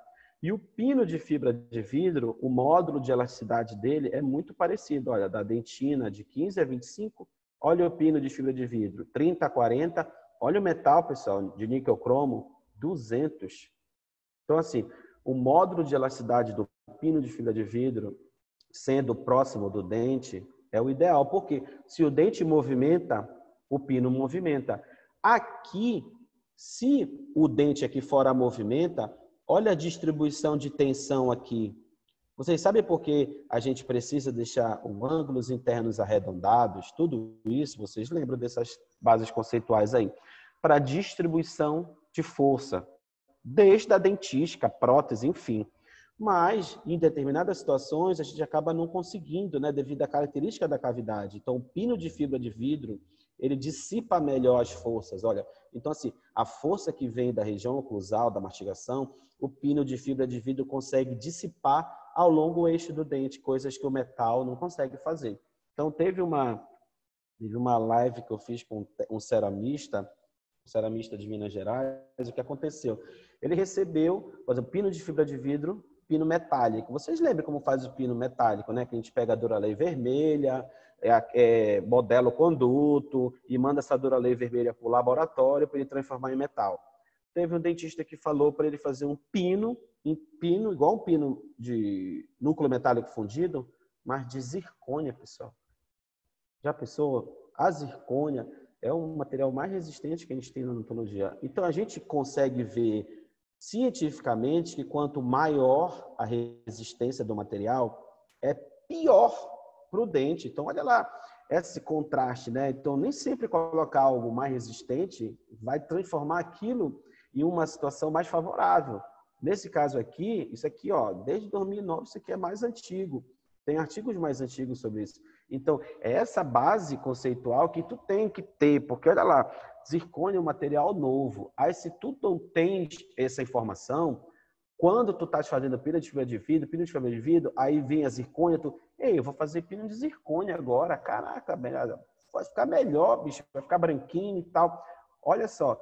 E o pino de fibra de vidro, o módulo de elasticidade dele é muito parecido. Olha, da dentina de 15 a 25, olha o pino de fibra de vidro, 30 a 40. Olha o metal, pessoal, de níquel cromo, 200. Então, assim, o módulo de elasticidade do pino de fibra de vidro, sendo próximo do dente, é o ideal. Porque se o dente movimenta, o pino movimenta. Aqui, se o dente aqui fora movimenta, olha a distribuição de tensão aqui. Vocês sabem por que a gente precisa deixar os ângulos internos arredondados? Tudo isso, vocês lembram dessas bases conceituais aí? Para distribuição de força. Desde a dentística, prótese, enfim. Mas, em determinadas situações, a gente acaba não conseguindo, né, devido à característica da cavidade. Então, o pino de fibra de vidro, ele dissipa melhor as forças. Olha, então, assim, a força que vem da região oclusal, da mastigação, o pino de fibra de vidro consegue dissipar ao longo do eixo do dente, coisas que o metal não consegue fazer. Então, teve uma live que eu fiz com um ceramista de Minas Gerais. O que aconteceu? Ele recebeu, por exemplo, pino de fibra de vidro, pino metálico. Vocês lembram como faz o pino metálico, né? Que a gente pega a Duralei vermelha, modela o conduto e manda essa Duralei vermelha para o laboratório para ele transformar em metal. Teve um dentista que falou para ele fazer um pino, igual um pino de núcleo metálico fundido, mas de zircônia, pessoal. Já pensou? A zircônia é um material mais resistente que a gente tem na odontologia. Então, a gente consegue ver cientificamente que quanto maior a resistência do material, é pior para o dente. Então, olha lá esse contraste, né? Então, nem sempre colocar algo mais resistente vai transformar aquilo em uma situação mais favorável. Nesse caso aqui, isso aqui, ó, desde 2009, isso aqui é mais antigo. Tem artigos mais antigos sobre isso. Então, é essa base conceitual que tu tem que ter, porque olha lá, zircônio é um material novo. Aí, se tu não tens essa informação, quando tu estás fazendo pino de fibra de vidro, aí vem a zircônia, ei, eu vou fazer pino de zircônia agora, caraca, vai ficar melhor, bicho, vai ficar branquinho e tal. Olha só,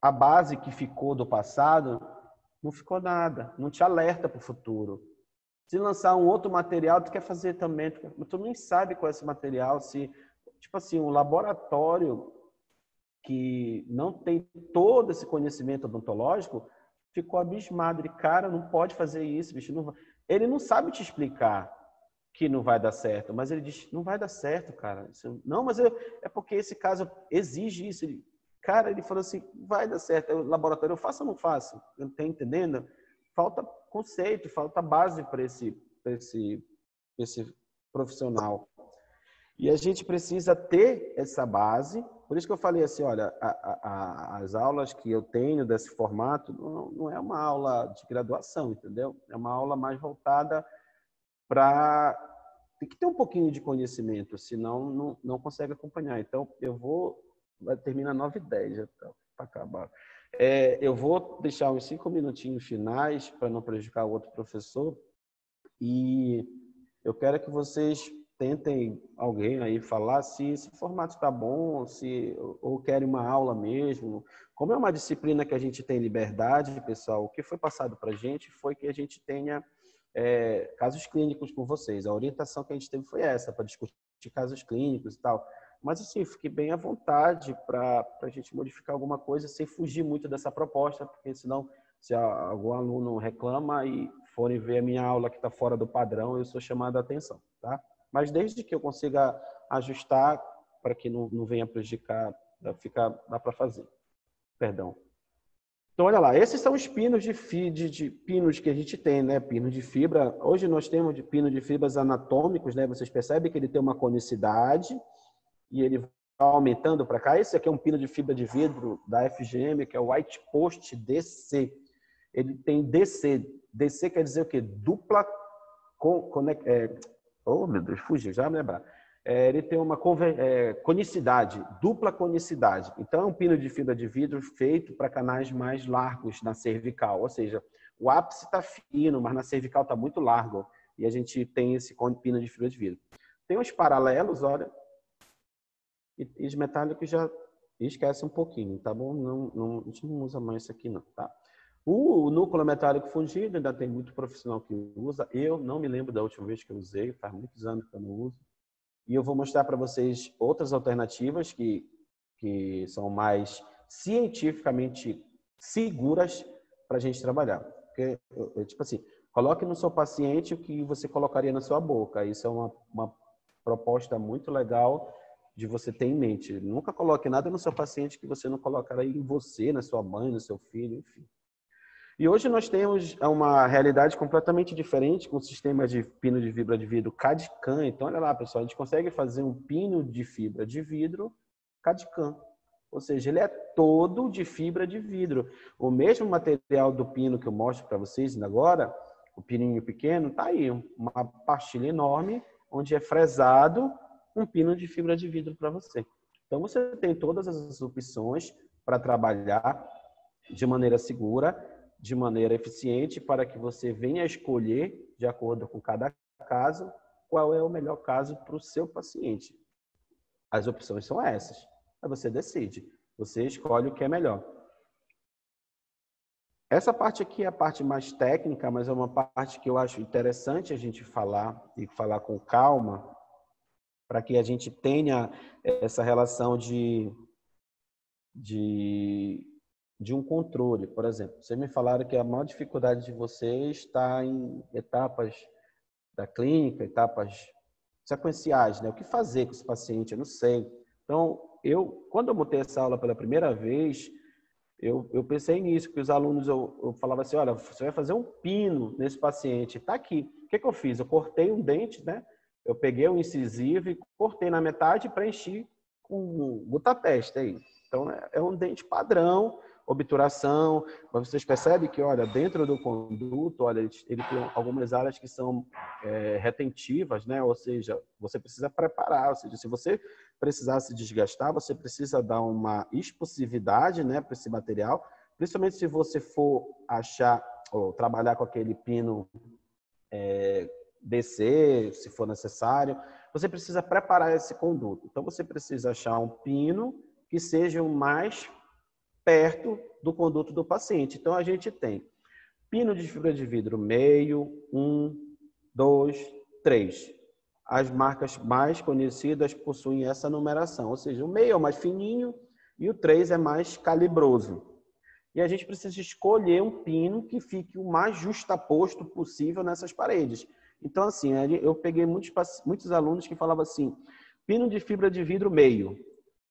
a base que ficou do passado não ficou nada, não te alerta para o futuro. Se lançar um outro material, tu quer fazer também, tu nem sabe qual é esse material, se, tipo assim, um laboratório que não tem todo esse conhecimento odontológico, ficou abismado. Ele, cara, não pode fazer isso, bicho. Não vai. Ele não sabe te explicar que não vai dar certo, mas ele diz, não vai dar certo, cara. Isso, não, mas é porque esse caso exige isso. Ele falou assim, vai dar certo. O laboratório, eu faço ou não faço? Não tá entendendo? Falta conceito, falta base para esse profissional. E a gente precisa ter essa base. Por isso que eu falei assim, olha, as aulas que eu tenho desse formato não é uma aula de graduação, entendeu? É uma aula mais voltada para... Tem que ter um pouquinho de conhecimento, senão não consegue acompanhar. Então, vai terminar 9h10, já está para acabar. Eu vou deixar uns 5 minutinhos finais para não prejudicar o outro professor. E eu quero que vocês tentem alguém aí falar se esse formato está bom, ou querem uma aula mesmo. Como é uma disciplina que a gente tem liberdade, pessoal, o que foi passado para a gente foi que a gente tenha casos clínicos com vocês. A orientação que a gente teve foi essa, para discutir casos clínicos e tal. Mas, assim, fique bem à vontade para a gente modificar alguma coisa sem fugir muito dessa proposta, porque senão, se algum aluno reclama e forem ver a minha aula que está fora do padrão, eu sou chamado a atenção, tá? Mas desde que eu consiga ajustar para que não venha prejudicar, dá para fazer. Perdão. Então, olha lá, esses são os pinos de pinos que a gente tem, né? Pinos de fibra. Hoje nós temos de pino de fibras anatômicos, né? Vocês percebem que ele tem uma conicidade e ele vai aumentando para cá. Esse aqui é um pino de fibra de vidro da FGM, que é o White Post DC. Ele tem DC. DC quer dizer o quê? Dupla... Oh, meu Deus, fugiu, já me lembrar. Ele tem uma conicidade, dupla conicidade. Então, é um pino de fibra de vidro feito para canais mais largos na cervical. Ou seja, o ápice está fino, mas na cervical está muito largo. E a gente tem esse pino de fibra de vidro. Tem os paralelos, olha. E os metálicos já esquece um pouquinho, tá bom? A gente não usa mais isso aqui, não, tá? O núcleo metálico fundido ainda tem muito profissional que usa. Eu não me lembro da última vez que eu usei, faz muitos anos que eu não uso. E eu vou mostrar para vocês outras alternativas que são mais cientificamente seguras para a gente trabalhar. Porque, tipo assim, coloque no seu paciente o que você colocaria na sua boca. Isso é uma proposta muito legal de você ter em mente. Nunca coloque nada no seu paciente que você não colocará em você, na sua mãe, no seu filho, enfim. E hoje nós temos uma realidade completamente diferente com o sistema de pino de fibra de vidro CAD/CAM. Então, olha lá, pessoal, a gente consegue fazer um pino de fibra de vidro CAD/CAM. Ou seja, ele é todo de fibra de vidro. O mesmo material do pino que eu mostro para vocês agora, o pininho pequeno, tá aí, uma pastilha enorme, onde é fresado um pino de fibra de vidro para você. Então, você tem todas as opções para trabalhar de maneira segura, de maneira eficiente, para que você venha escolher, de acordo com cada caso, qual é o melhor caso para o seu paciente. As opções são essas. Aí você decide. Você escolhe o que é melhor. Essa parte aqui é a parte mais técnica, mas é uma parte que eu acho interessante a gente falar e falar com calma, para que a gente tenha essa relação de um controle. Por exemplo, vocês me falaram que a maior dificuldade de vocês está em etapas da clínica, etapas sequenciais, né? O que fazer com esse paciente? Eu não sei. Então, quando eu montei essa aula pela primeira vez, eu pensei nisso, que os alunos, eu falava assim, olha, você vai fazer um pino nesse paciente, está aqui. O que eu fiz? Eu cortei um dente, né? Eu peguei um incisivo e cortei na metade e preenchi com Gutateste aí. Então, é um dente padrão, obturação, mas vocês percebem que, olha, dentro do conduto, olha, ele tem algumas áreas que são retentivas, né? Ou seja, você precisa preparar, ou seja, se você precisar se desgastar, você precisa dar uma expulsividade, né, para esse material, principalmente se você for achar ou trabalhar com aquele pino DC, se for necessário, você precisa preparar esse conduto. Então, você precisa achar um pino que seja o mais perto do conduto do paciente. Então, a gente tem pino de fibra de vidro meio, 1, 2, 3. As marcas mais conhecidas possuem essa numeração, ou seja, o meio é o mais fininho e o 3 é mais calibroso. E a gente precisa escolher um pino que fique o mais justaposto possível nessas paredes. Então, assim, eu peguei muitos alunos que falavam assim, pino de fibra de vidro meio.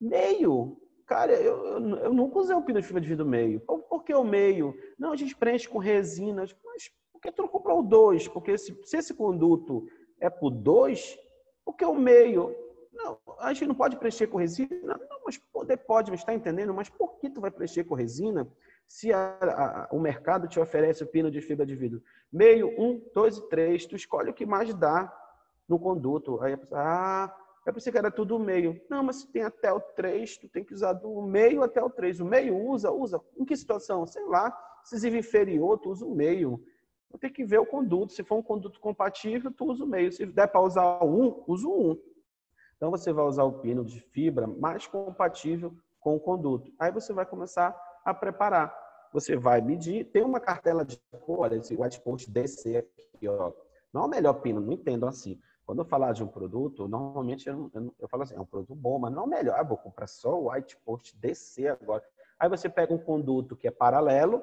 Meio? Cara, eu nunca usei um pino de fibra de vidro meio. Por que o meio? Não, a gente preenche com resina. Mas por que tu não comprou o 2? Porque se esse conduto é por 2, por que o meio? Não, a gente não pode preencher com resina? Não, mas pode, mas está entendendo? Mas por que tu vai preencher com resina se o mercado te oferece o pino de fibra de vidro? Meio, 1, 2 e 3, tu escolhe o que mais dá no conduto. Aí a pessoa, eu pensei que era tudo meio. Não, mas se tem até o 3, tu tem que usar do meio até o 3. O meio usa. Em que situação? Sei lá, incisivo inferior, tu usa o meio. Vou ter que ver o conduto. Se for um conduto compatível, tu usa o meio. Se der para usar o 1, usa o 1. Então, você vai usar o pino de fibra mais compatível com o conduto. Aí você vai começar a preparar. Você vai medir. Tem uma cartela de cor, olha, esse White Post DC aqui, ó. Não é o melhor pino, não entendam assim. Quando eu falar de um produto, normalmente eu falo assim, é um produto bom, mas não é o melhor. Vou comprar só o White Post DC agora. Aí você pega um conduto que é paralelo,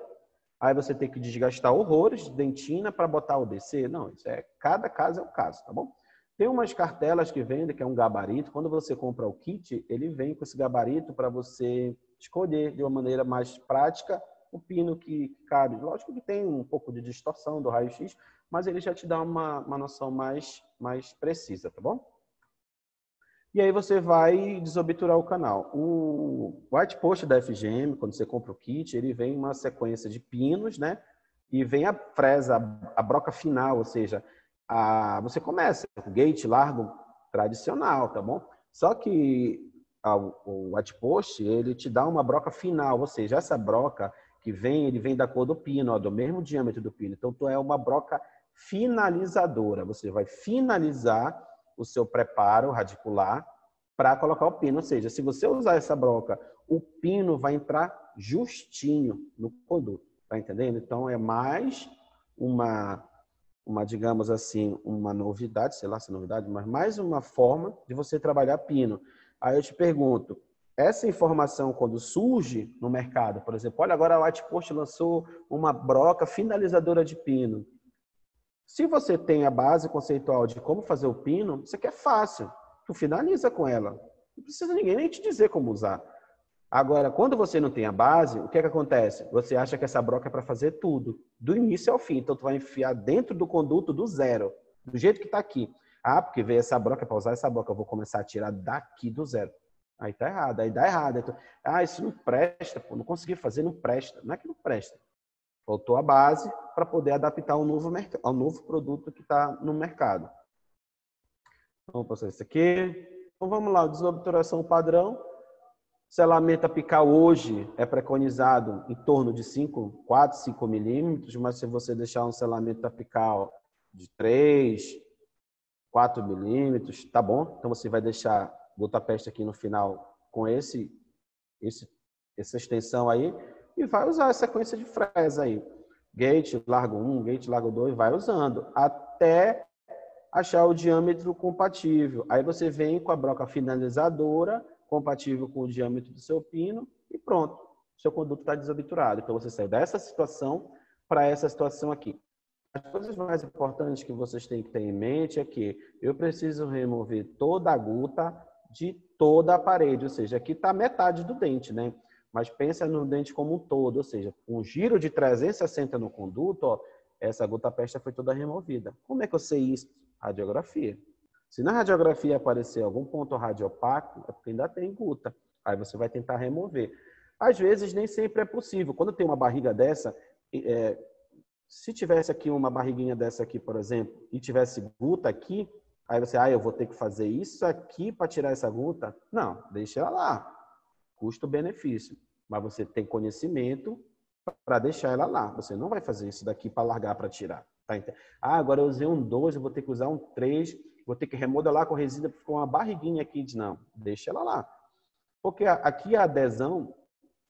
aí você tem que desgastar horrores de dentina para botar o DC. Não, cada caso é um caso, tá bom? Tem umas cartelas que vendem, que é um gabarito. Quando você compra o kit, ele vem com esse gabarito para você escolher de uma maneira mais prática o pino que cabe. Lógico que tem um pouco de distorção do raio-x, mas ele já te dá uma noção mais precisa, tá bom? E aí você vai desobturar o canal. O White Post da FGM, quando você compra o kit, ele vem uma sequência de pinos, né? E vem a fresa, a broca final, ou seja, você começa com o gate largo tradicional, tá bom? Só que o White Post, ele te dá uma broca final, ou seja, essa broca que vem, ele vem da cor do pino, ó, do mesmo diâmetro do pino. Então, tu é uma broca finalizadora. Você vai finalizar o seu preparo radicular para colocar o pino. Ou seja, se você usar essa broca, o pino vai entrar justinho no conduto. Tá entendendo? Então, é mais uma digamos assim, uma novidade, sei lá se é novidade, mas mais uma forma de você trabalhar pino. Aí eu te pergunto, essa informação quando surge no mercado, por exemplo, olha, agora a White Post lançou uma broca finalizadora de pino. Se você tem a base conceitual de como fazer o pino, isso aqui é fácil. Tu finaliza com ela. Não precisa ninguém nem te dizer como usar. Agora, quando você não tem a base, o que é que acontece? Você acha que essa broca é para fazer tudo, do início ao fim. Então, tu vai enfiar dentro do conduto do zero, do jeito que está aqui. Porque veio essa broca, para usar essa broca, eu vou começar a tirar daqui do zero. Aí tá errado, aí dá errado. Então, isso não presta, pô, não consegui fazer, não presta. Não é que não presta. Faltou a base para poder adaptar ao novo produto que está no mercado. Vamos passar isso aqui. Então, vamos lá, desobturação padrão. Selamento apical hoje é preconizado em torno de 4, 5 milímetros, mas se você deixar um selamento apical de 3, 4 milímetros, tá bom? Então você vai deixar botar peste aqui no final com essa extensão aí e vai usar a sequência de fresa aí. Gate, largo 1, gate, largo 2, vai usando até achar o diâmetro compatível. Aí você vem com a broca finalizadora compatível com o diâmetro do seu pino e pronto, seu conduto está desobturado. Então você sai dessa situação para essa situação aqui. As coisas mais importantes que vocês têm que ter em mente é que eu preciso remover toda a guta de toda a parede, ou seja, aqui está metade do dente, né? Mas pensa no dente como um todo, ou seja, um giro de 360 no conduto, ó, essa gutapesta foi toda removida. Como é que eu sei isso? Radiografia. Se na radiografia aparecer algum ponto radiopaco, é porque ainda tem guta. Aí você vai tentar remover. Às vezes, nem sempre é possível. Quando tem uma barriga dessa, se tivesse aqui uma barriguinha dessa aqui, por exemplo, e tivesse guta aqui, aí você, eu vou ter que fazer isso aqui para tirar essa guta? Não, deixa ela lá. Custo-benefício. Mas você tem conhecimento para deixar ela lá. Você não vai fazer isso daqui para largar, para tirar. Tá? Agora eu usei um 2, eu vou ter que usar um 3, vou ter que remodelar com resina para ficar uma barriguinha aqui. Não, deixa ela lá. Porque aqui a adesão,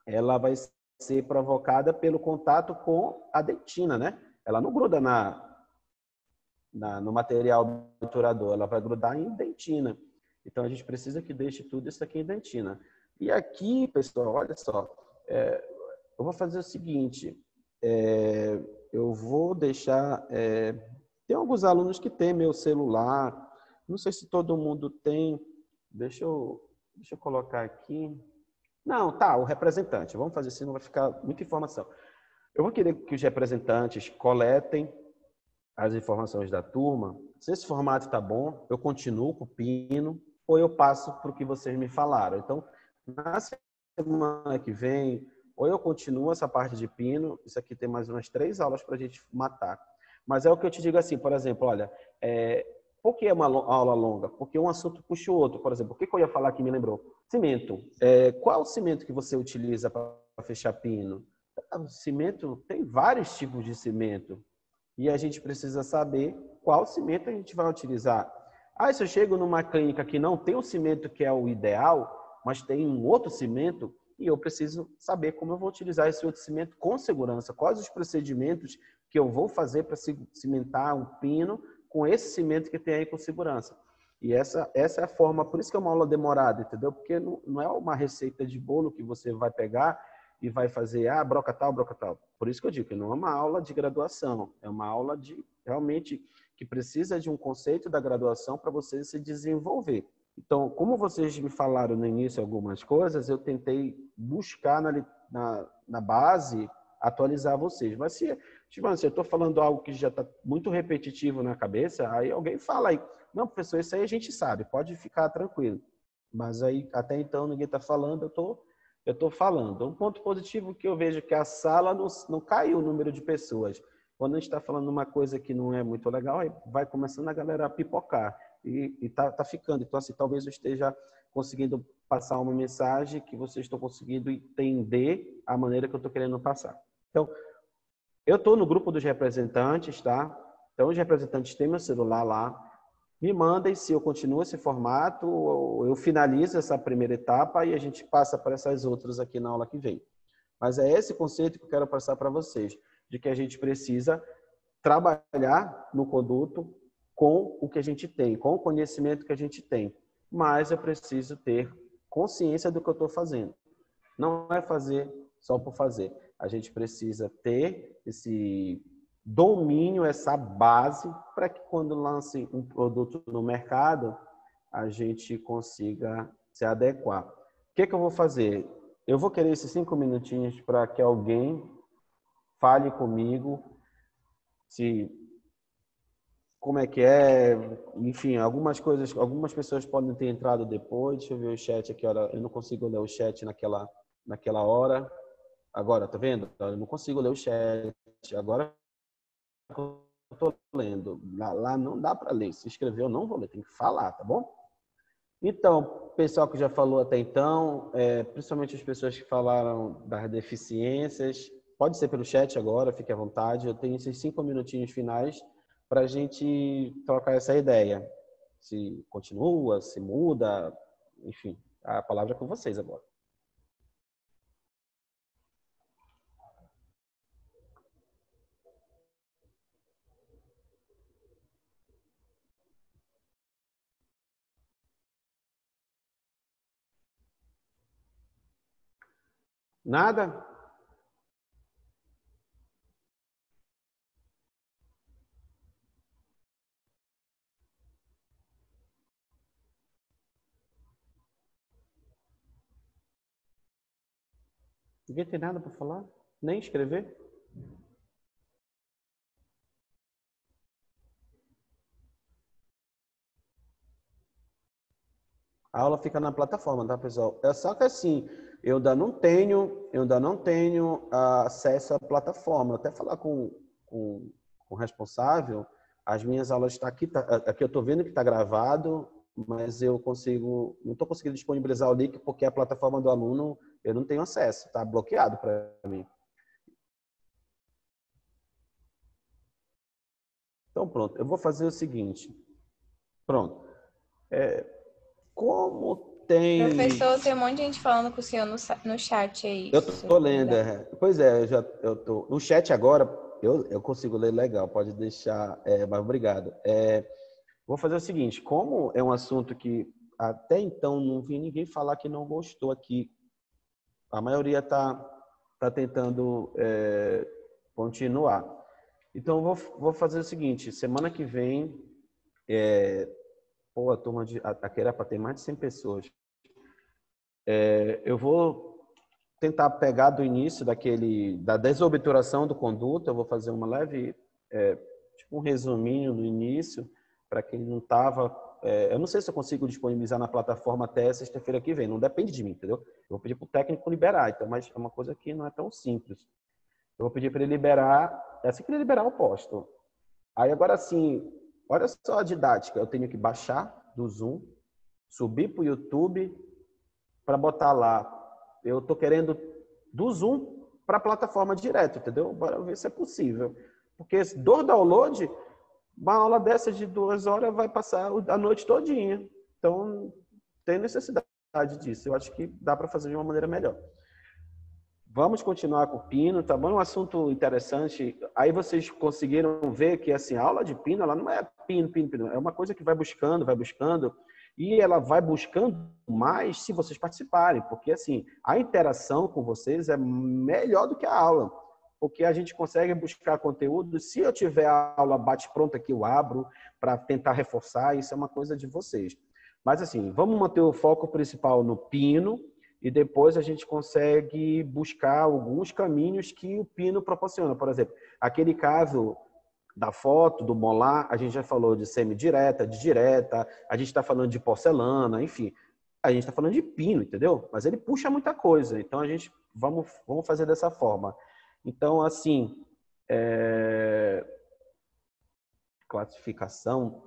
ela vai ser provocada pelo contato com a dentina, né? Ela não gruda no material obturador, ela vai grudar em dentina. Então, a gente precisa que deixe tudo isso aqui em dentina. E aqui, pessoal, olha só, eu vou fazer o seguinte, eu vou deixar... tem alguns alunos que têm meu celular, não sei se todo mundo tem, deixa eu colocar aqui... Não, tá, o representante. Vamos fazer assim, não vai ficar muita informação. Eu vou querer que os representantes coletem as informações da turma. Se esse formato está bom, eu continuo com o pino ou eu passo para o que vocês me falaram. Então, na semana que vem, ou eu continuo essa parte de pino, isso aqui tem mais umas 3 aulas para a gente matar. Mas é o que eu te digo assim, por exemplo, olha, por que é uma aula longa? Porque um assunto puxa o outro. Por exemplo, o que eu ia falar que me lembrou? Cimento. Qual o cimento que você utiliza para fechar pino? O cimento, tem vários tipos de cimento. E a gente precisa saber qual cimento a gente vai utilizar. Se eu chego numa clínica que não tem o cimento que é o ideal, mas tem um outro cimento, e eu preciso saber como eu vou utilizar esse outro cimento com segurança. Quais os procedimentos que eu vou fazer para cimentar um pino com esse cimento que tem aí com segurança. E essa é a forma, por isso que é uma aula demorada, entendeu? Porque não é uma receita de bolo que você vai pegar e vai fazer, broca tal, broca tal. Por isso que eu digo que não é uma aula de graduação, é uma aula de realmente que precisa de um conceito da graduação para você se desenvolver. Então, como vocês me falaram no início algumas coisas, eu tentei buscar na base atualizar vocês. Mas se eu estou falando algo que já está muito repetitivo na cabeça, aí alguém fala aí, não, professor, isso aí a gente sabe, pode ficar tranquilo. Mas aí, até então, ninguém está falando, eu estou falando. Um ponto positivo que eu vejo é que a sala não caiu o número de pessoas. Quando a gente está falando uma coisa que não é muito legal, aí vai começando a galera a pipocar. E tá ficando. Então, assim, talvez eu esteja conseguindo passar uma mensagem que vocês estão conseguindo entender a maneira que eu estou querendo passar. Então, eu estou no grupo dos representantes, tá? Então, os representantes têm meu celular lá. Me mandem se eu continuo esse formato, ou eu finalizo essa primeira etapa e a gente passa para essas outras aqui na aula que vem. Mas é esse conceito que eu quero passar para vocês, de que a gente precisa trabalhar no conduto com o que a gente tem, com o conhecimento que a gente tem. Mas eu preciso ter consciência do que eu estou fazendo. Não é fazer só por fazer. A gente precisa ter esse domínio, essa base, para que quando lance um produto no mercado, a gente consiga se adequar. O que eu vou fazer? Eu vou querer esses 5 minutinhos para que alguém fale comigo como é que é, enfim, algumas pessoas podem ter entrado depois. Deixa eu ver o chat aqui, olha, eu não consigo ler o chat naquela hora. Agora, tá vendo? Eu não consigo ler o chat. Agora eu tô lendo. Lá não dá para ler. Se escrever, eu não vou ler, tem que falar, tá bom? Então, pessoal que já falou até então, principalmente as pessoas que falaram das deficiências, pode ser pelo chat agora, fique à vontade. Eu tenho esses 5 minutinhos finais para a gente trocar essa ideia. Se continua, se muda, enfim, a palavra é com vocês agora. Nada? Ninguém tem nada para falar? Nem escrever? a aula fica na plataforma, tá, pessoal? É só que assim, eu ainda não tenho acesso à plataforma. Até falar com o responsável, as minhas aulas estão aqui, aqui eu estou vendo que está gravado, mas não estou conseguindo disponibilizar o link porque a plataforma do aluno eu não tenho acesso, está bloqueado para mim. Então pronto, eu vou fazer o seguinte. Pronto. Como tem... Professor, tem um monte de gente falando com o senhor no chat aí. Eu tô lendo. Pois é, eu tô... No chat agora, eu consigo ler legal, pode deixar, mas obrigado. Vou fazer o seguinte, como é um assunto que até então não vi ninguém falar que não gostou aqui, a maioria tá tentando continuar. Então, vou fazer o seguinte, semana que vem, a turma aqui era para ter mais de 100 pessoas. Eu vou tentar pegar do início da desobturação do conduto, eu vou fazer uma leve, tipo um resuminho no início, para quem não estava... eu não sei se eu consigo disponibilizar na plataforma até sexta-feira que vem, não depende de mim, entendeu? Eu vou pedir para o técnico liberar, então, mas é uma coisa que não é tão simples. Eu vou pedir para ele liberar, assim que ele liberar eu posto. Aí agora sim, olha só a didática, eu tenho que baixar do Zoom, subir para o YouTube para botar lá. Eu estou querendo do Zoom para a plataforma direto, entendeu? Bora ver se é possível. Porque do download, uma aula dessa de 2 horas vai passar a noite todinha. Então, tem necessidade disso. Eu acho que dá para fazer de uma maneira melhor. Vamos continuar com o pino, tá bom? É um assunto interessante. Aí vocês conseguiram ver que assim, a aula de pino, ela não é pino. É uma coisa que vai buscando, e ela vai buscando mais se vocês participarem, porque assim, a interação com vocês é melhor do que a aula, porque a gente consegue buscar conteúdo. Se eu tiver a aula bate-pronta aqui, eu abro para tentar reforçar, isso é uma coisa de vocês. Mas assim, vamos manter o foco principal no pino, e depois a gente consegue buscar alguns caminhos que o pino proporciona. Por exemplo, aquele caso da foto, do molar, a gente já falou de semidireta, de direta, a gente está falando de porcelana, enfim. A gente está falando de pino, entendeu? Mas ele puxa muita coisa. Então, a gente vamos fazer dessa forma. Então, assim, classificação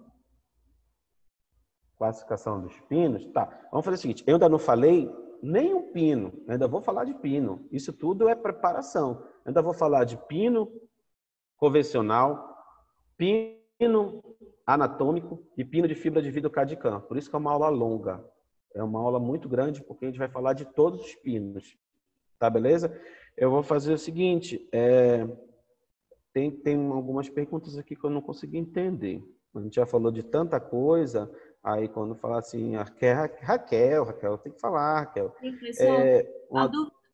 dos pinos. Tá, vamos fazer o seguinte. Eu ainda não falei nem um pino, eu ainda vou falar de pino. Isso tudo é preparação. Eu ainda vou falar de pino convencional, pino anatômico e pino de fibra de vidro Cadicam. Por isso que é uma aula longa. É uma aula muito grande, porque a gente vai falar de todos os pinos. Tá, beleza? Eu vou fazer o seguinte. Tem algumas perguntas aqui que eu não consegui entender. A gente já falou de tanta coisa. Aí, quando falar assim, Raquel, tem que falar, Raquel.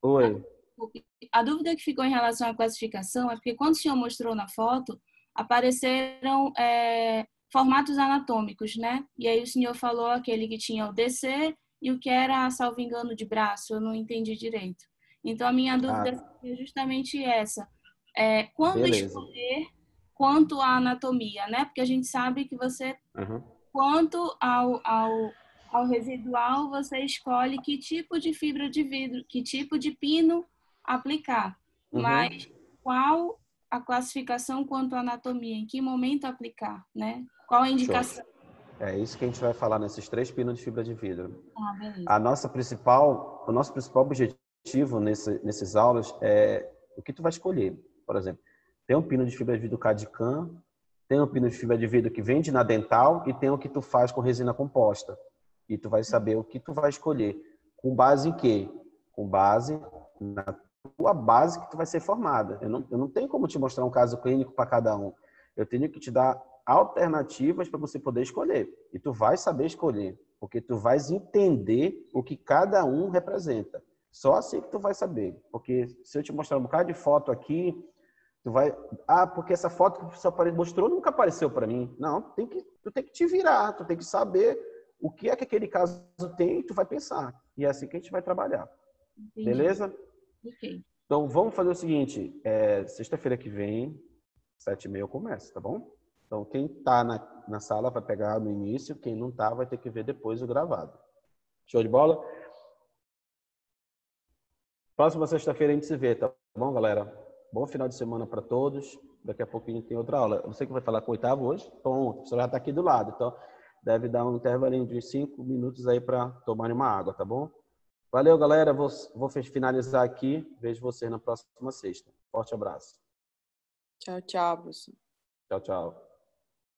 Oi. A dúvida que ficou em relação à classificação é porque quando o senhor mostrou na foto, apareceram formatos anatômicos, né? E aí o senhor falou aquele que tinha o DC e o que era, salvo engano, de braço. Eu não entendi direito. Então, a minha dúvida é justamente essa. Quando Beleza. escolher quanto à anatomia, né? Porque a gente sabe que você... Quanto ao residual, você escolhe que tipo de fibra de vidro, que tipo de pino aplicar. Mas qual a classificação quanto à anatomia? Em que momento aplicar, né? Qual a indicação? Show. É isso que a gente vai falar nesses 3 pinos de fibra de vidro. Beleza. O nosso principal objetivo nesses aulas é o que tu vai escolher. Por exemplo, tem um pino de fibra de vidro Cadicam, tem um pino de fibra de vidro que vende na dental e tem o que tu faz com resina composta. E tu vai saber o que tu vai escolher. Com base em quê? Com base na tua base que tu vai ser formada. Eu não tenho como te mostrar um caso clínico para cada um. Eu tenho que te dar alternativas para você poder escolher. E tu vai saber escolher, porque tu vais entender o que cada um representa. Só assim que tu vai saber. Porque se eu te mostrar um bocado de foto aqui, tu vai... porque essa foto que o professor mostrou nunca apareceu para mim. Não, tu tem que te virar, tu tem que saber o que é que aquele caso tem e tu vai pensar. E é assim que a gente vai trabalhar. Entendi. Beleza? Ok. Então, vamos fazer o seguinte. Sexta-feira que vem, 7h30 eu começo, tá bom? Então, quem tá na sala vai pegar no início, quem não tá vai ter que ver depois o gravado. Show de bola? Próxima sexta-feira a gente se vê, tá bom, galera? Bom final de semana para todos. Daqui a pouquinho tem outra aula. Você que vai falar com o oitavo hoje? Então, o professor já está aqui do lado. Então, deve dar um intervalinho de 5 minutos aí para tomar uma água, tá bom? Valeu, galera. Vou finalizar aqui. Vejo vocês na próxima sexta. Forte abraço. Tchau, tchau, professor. Tchau, tchau.